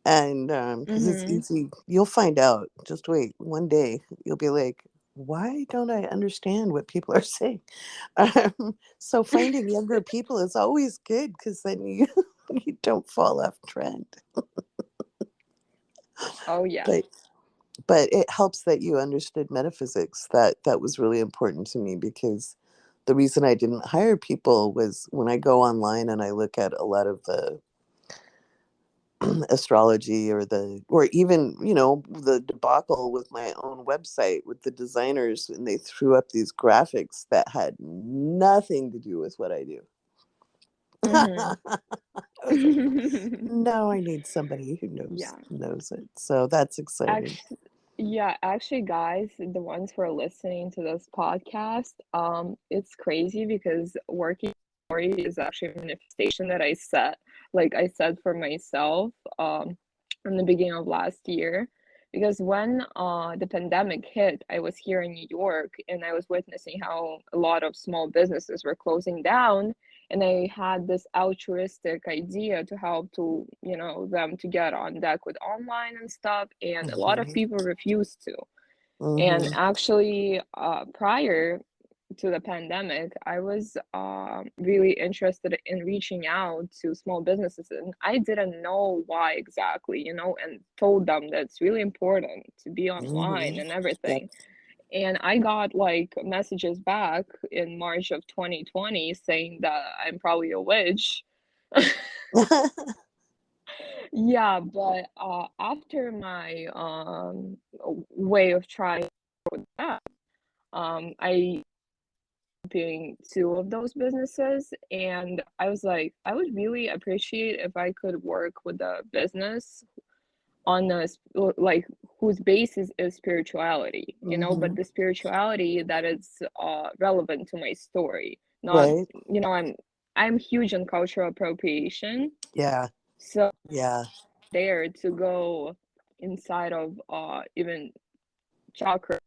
And because it's Mm-hmm. easy, you'll find out. Just wait, one day you'll be like, why don't I understand what people are saying? So finding younger people is always good because then you you don't fall off trend. Oh yeah. But it helps that you understood metaphysics. That was really important to me because the reason I didn't hire people was when I go online and I look at a lot of the astrology or even the debacle with my own website with the designers, and they threw up these graphics that had nothing to do with what I do. Mm-hmm. I was like, no, I need somebody who Yeah. knows it. So that's exciting. Actually, yeah, actually, guys, the ones who are listening to this podcast, it's crazy because working story is actually a manifestation that I set, like I said for myself, from the beginning of last year. Because when the pandemic hit, I was here in New York and I was witnessing how a lot of small businesses were closing down, and I had this altruistic idea to help to, them to get on deck with online and stuff, and a lot of Hmm. people refused to. And Hmm. actually, prior to the pandemic, I was really interested in reaching out to small businesses, and I didn't know why exactly, and told them that it's really important to be online Hmm. and Yep. everything. And I got like messages back in March of 2020 saying that I'm probably a witch. Yeah, but after my way of trying that, I being two of those businesses, and I was like, I would really appreciate if I could work with a business on like whose basis is spirituality, but Hmm. the spirituality that is relevant to my story. Not, Right. I'm huge on cultural appropriation, Yeah. so Yeah. there to go inside of even chakra,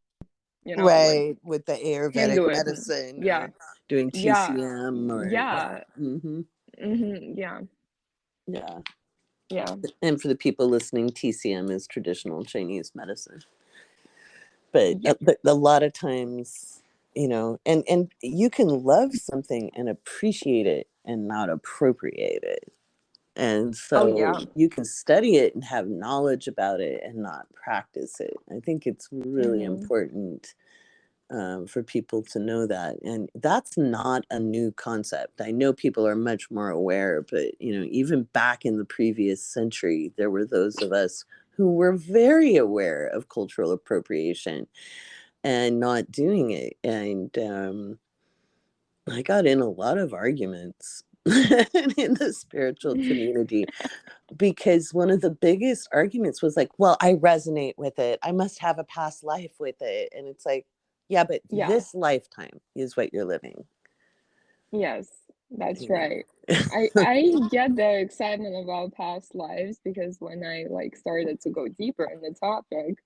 like Right. With the Ayurvedic Hinduism. medicine Yeah, or doing yeah, TCM or yeah. yeah, Hmm. yeah, Yeah. yeah. And for the people listening, TCM is traditional Chinese medicine. But Yep. but a lot of times, and you can love something and appreciate it and not appropriate it. And Oh so yeah. you can study it and have knowledge about it and not practice it. I think it's really Mhm. important for people to know that. And that's not a new concept. I know people are much more aware, but even back in the previous century, there were those of us who were very aware of cultural appropriation and not doing it. And I got in a lot of arguments in the spiritual community because one of the biggest arguments was like, well, I resonate with it. I must have a past life with it. And it's like, yeah, but Yeah. this lifetime is what you're living, Yes, that's you know. right. I get the excitement about past lives because when I like started to go deeper in the topic,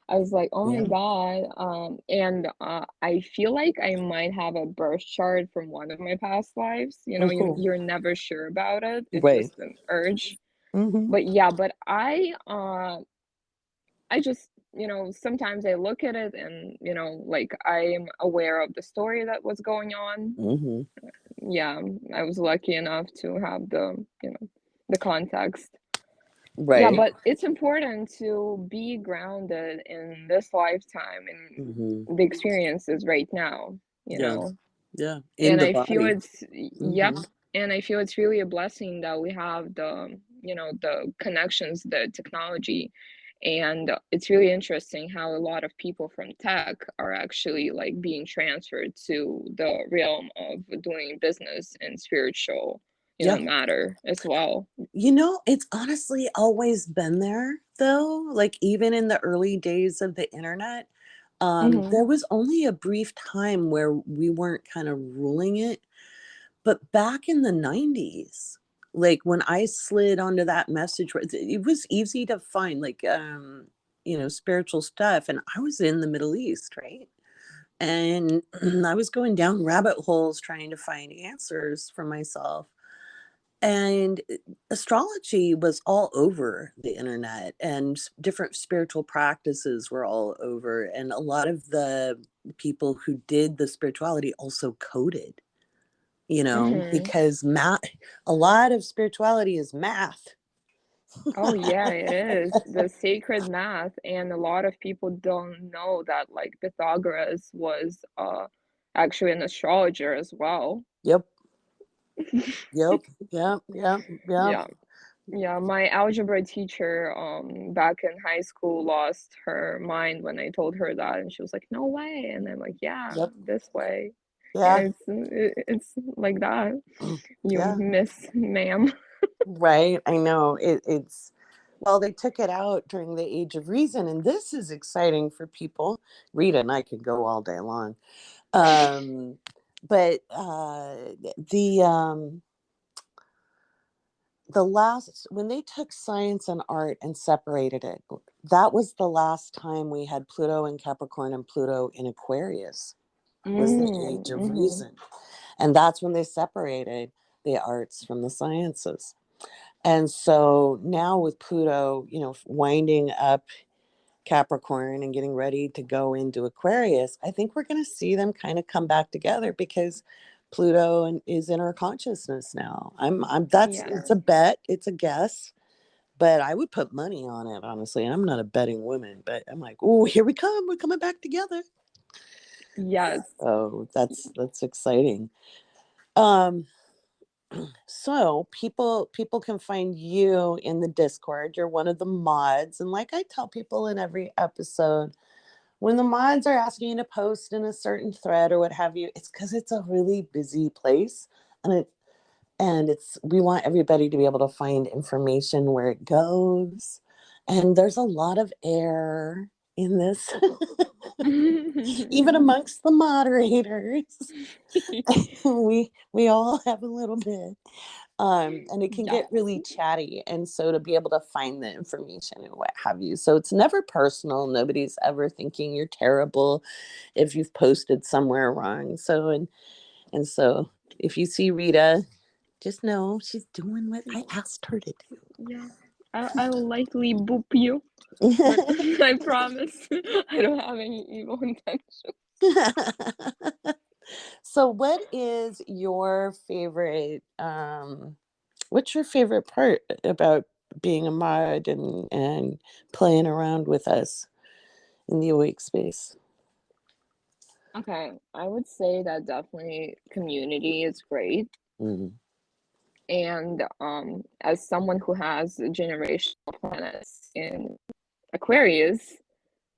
I was like, oh my Yeah. God. And I feel like I might have a birth chart from one of my past lives. Oh, cool. You're never sure about it. It's Right. just an urge. Hmm. But yeah, but I just, sometimes I look at it and, like I am aware of the story that was going on. Hmm. Yeah, I was lucky enough to have the context. Yeah, Right. but it's important to be grounded in this lifetime Hmm. and the experiences right now, you Yeah. know. Yeah. In And the I feel body. it's, yep, Hmm. and I feel it's really a blessing that we have the connections, the technology. And it's really interesting how a lot of people from tech are actually like being transferred to the realm of doing business and spiritual, Yeah. matter as well. It's honestly always been there, though. Like, even in the early days of the internet, Mm-hmm. there was only a brief time where we weren't kind of ruling it. But back in the 90s, like when I slid onto that message, it was easy to find, like, spiritual stuff. And I was in the Middle East, right? And I was going down rabbit holes trying to find answers for myself. And astrology was all over the internet, and different spiritual practices were all over. And a lot of the people who did the spirituality also coded, Mm-hmm. because math, a lot of spirituality is math. Oh yeah, it is the sacred math, and a lot of people don't know that like Pythagoras was actually an astrologer as well. Yep. Yep. Yep. Yep. Yep. Yeah. Yeah, my algebra teacher back in high school lost her mind when I told her that, and she was like, "No way." And I'm like, "Yeah, Yep. this way." Yeah. Yeah, it's like that. You Yeah. miss ma'am. Right. I know it's well, they took it out during the Age of Reason, and this is exciting for people. Rita and I could go all day long. Um, but the um, the last when they took science and art and separated it, that was the last time we had Pluto in Capricorn and Pluto in Aquarius. Was the Age of Mm-hmm. Reason, and that's when they separated the arts from the sciences. And so now with Pluto, winding up Capricorn and getting ready to go into Aquarius, I think we're going to see them kind of come back together because Pluto is in our consciousness now. That's Yeah. it's a bet, it's a guess, but I would put money on it, honestly. And I'm not a betting woman, but I'm like, oh, here we come. We're coming back together. Yes. Oh, that's exciting. Um, so people can find you in the Discord. You're one of the mods, and like I tell people in every episode, when the mods are asking you to post in a certain thread or what have you, it's because it's a really busy place, and it's we want everybody to be able to find information where it goes, and there's a lot of air in this, even amongst the moderators. We all have a little bit. And it can get Yes. really chatty. And so to be able to find the information and what have you. So it's never personal. Nobody's ever thinking you're terrible if you've posted somewhere wrong. So if you see Rita, just know she's doing what I asked her to Yeah. I will likely boop you, but do. I promise I don't have any evil intention. So what is your favorite what's your favorite part about being a mod and playing around with us in the awake space? Okay, I would say that definitely community is great. Mm. And as someone who has generational planets in Aquarius,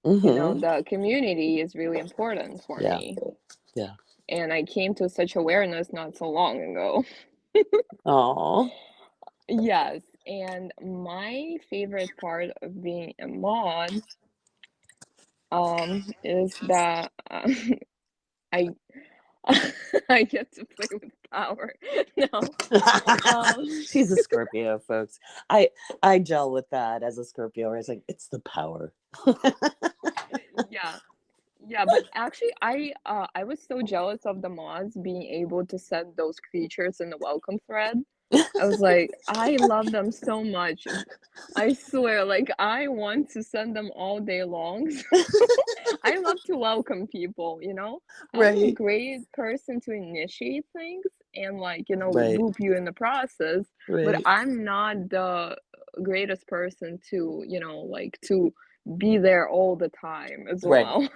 Mm-hmm. the community is really important for Yeah. me. Yeah. And I came to such awareness not so long ago. Oh. Yes, and my favorite part of being a mod is that I I get to play with power. No. Um She's a Scorpio, folks. I gel with that as a Scorpio. I was like, it's the power. yeah. Yeah, but actually I was so jealous of the mods being able to send those creatures in the welcome thread. I was like, I love them so much. I swear, like I want to send them all day long. I love to welcome people, you know? I'm a Right. great person to initiate things and like, Right. boop you in the process, but Right. I'm not the greatest person to, like to be there all the time as Right. well.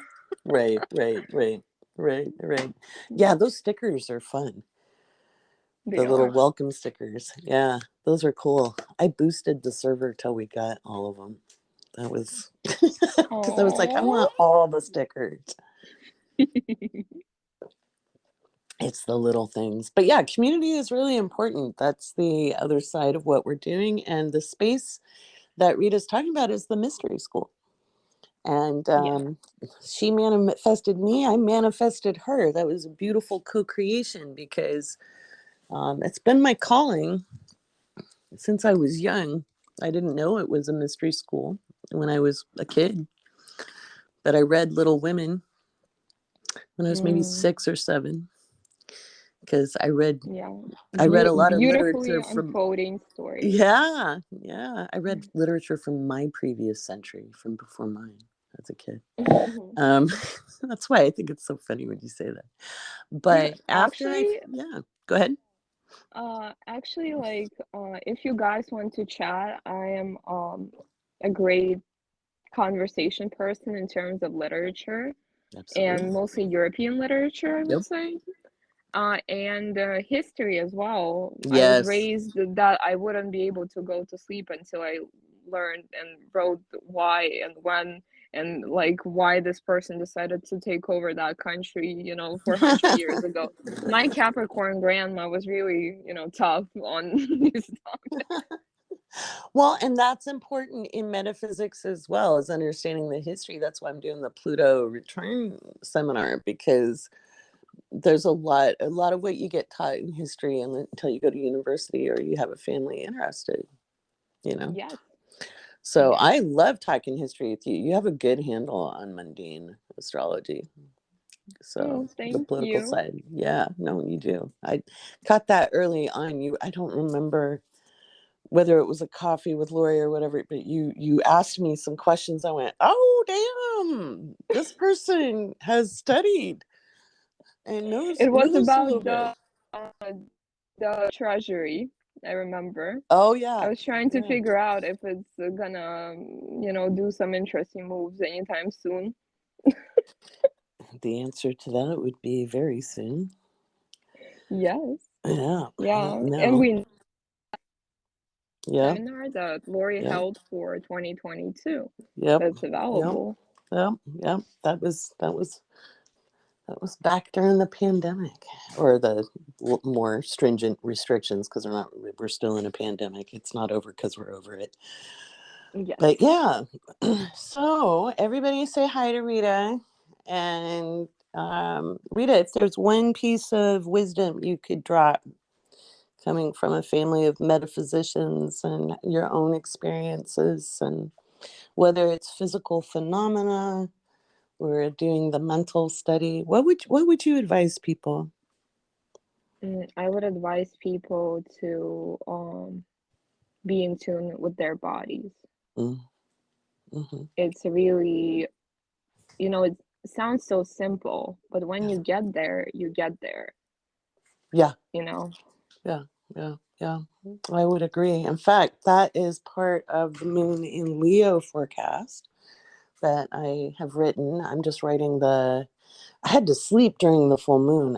Right. Right. Right. Right. Right. Yeah, those stickers are fun. They The little are. welcome stickers. Yeah, those are cool. I boosted the server till we got all of them. That was because I was like, I Oh. want all the stickers. It's the little things. But yeah, community is really important. That's the other side of what we're doing. And the space that Rita's talking about is the mystery school. And Yeah. she manifested me. I manifested her. That was a beautiful co creation because it's been my calling since I was young. I didn't know it was a mystery school when I was a kid, but I read Little Women when I was maybe Mm, 6 or 7 because yeah. I read a lot of Beautifully literature from unfolding story. yeah. I read literature from my previous century, from before mine as a kid. Um, that's why I think it's so funny when you say that. But Actually, go ahead. like, if you guys want to chat, I am a great conversation person in terms of literature and Absolutely. mostly European literature, I would Yep. say. And history as well. I was Yes. raised that I wouldn't be able to go to sleep until I learned and wrote why and when and like why this person decided to take over that country, 400 years ago. My Capricorn grandma was really, tough on these topics. Well, and that's important in metaphysics as well as understanding the history. That's why I'm doing the Pluto return seminar, because there's a lot of what you get taught in history until you go to university or you have a family interested, you know. Yes, So yes. I love talking history with you. You have a good handle on mundane astrology. So Oh, the thank political you. side, yeah, no, you do. I caught that early on. I don't remember whether it was a coffee with Lori or whatever, but you asked me some questions. I went, oh damn, this person has studied and knows It was knows a little about bit. uh, the treasury, I remember. Oh I yeah, was trying to yeah. figure out if it's gonna, do some interesting moves anytime soon. The answer to that would be very soon. Yes. Yeah, Yeah. And no, we yeah, seminar that Lori yeah, held for 2022 yep, that's yep, available. yep, yep. That was back during the pandemic, or the more stringent restrictions, because we're still in a pandemic. It's not over because we're over it. Yes. But yeah, so everybody say hi to Rita. And Rita, if there's one piece of wisdom you could drop coming from a family of metaphysicians and your own experiences, and whether it's physical phenomena or doing the mental study, what would you advise people? I would advise people to be in tune with their bodies. Mm, mm-hmm. It's really, it sounds so simple, but when you get there, you get there, Yeah, you know? yeah, yeah, yeah. I would agree. In fact, that is part of the moon in Leo forecast that I have written. I'm just writing I had to sleep during the full moon.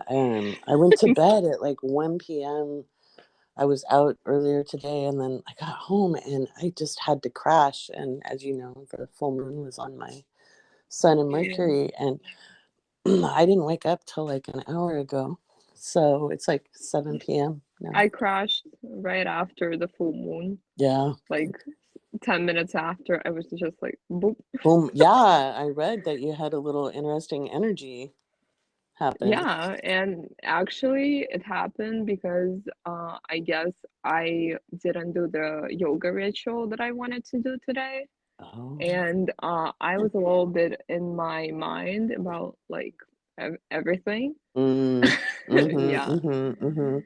I went to bed at like 1 p.m. I was out earlier today, and then I got home and I just had to crash. And as you know, the full moon was on my Sun and Yeah. Mercury, and I didn't wake up till like an hour ago. So it's like 7 p.m. now. I crashed right after the full moon, Yeah. like 10 minutes after. I was just like, boop. Boom. Yeah. I read that you had a little interesting energy happen. Yeah, and actually it happened because I guess I didn't do the yoga ritual that I wanted to do today. Oh. And I was a little bit in my mind about like everything. Mm. Mm-hmm. Yeah. Mm-hmm. Mm-hmm.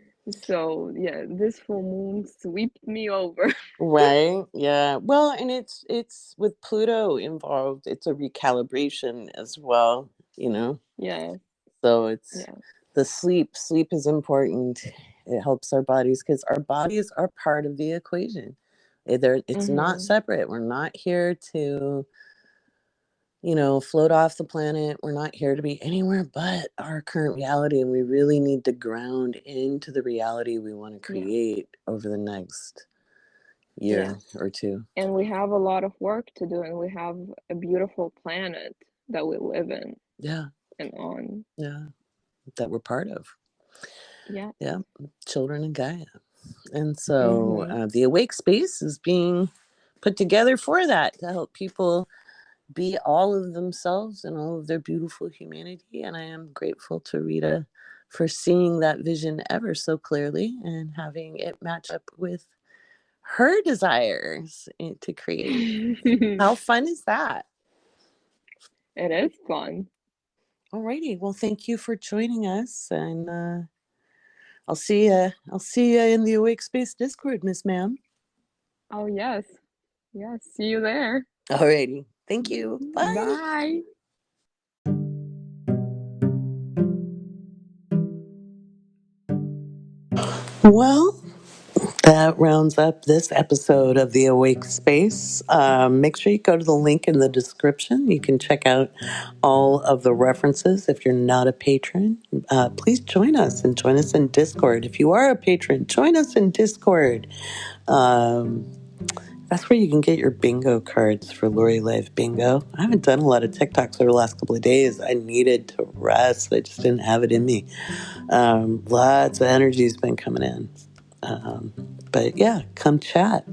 So yeah, this full moon swept me over. Right. Yeah. Well, and it's with Pluto involved, it's a recalibration as well, you know. Yeah, So it's yeah. the sleep is important. It helps our bodies because our bodies are part of the equation. It's not Mm-hmm. separate. We're not here to, float off the planet. We're not here to be anywhere but our current reality. And we really need to ground into the reality we want to Yeah, create over the next yeah. year or two. And we have a lot of work to do, and we have a beautiful planet that we live in Yeah. and on. Yeah. That we're part of. Yeah. Yeah. Children of Gaia. And so Mm-hmm. the Awake Space is being put together for that, to help people be all of themselves and all of their beautiful humanity. And I am grateful to Rita for seeing that vision ever so clearly and having it match up with her desires to create. It How fun is that? is fun. Alrighty. Well, thank you for joining us, and I'll see you. I'll see you in the Awake Space Discord, Miss Ma'am. Oh, yes. Yes. See you there. Alrighty. Thank you. Bye. Bye. Well, that rounds up this episode of The Awake Space. Make sure you go to the link in the description. You can check out all of the references. If you're not a patron, please join us and join us in Discord. If you are a patron, join us in Discord. Um, That's where you can get your bingo cards for Lori Life Bingo. I haven't done a lot of TikToks over the last couple of days. I needed to rest. I just didn't have it in me. Lots of energy's been coming in. But yeah, come chat.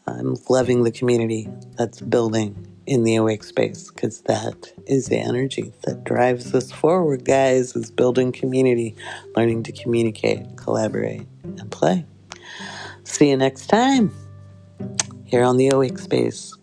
I'm loving the community that's building in the awake space because that is the energy that drives us forward, guys, is building community, learning to communicate, collaborate, and play. See you next time here on the awake space.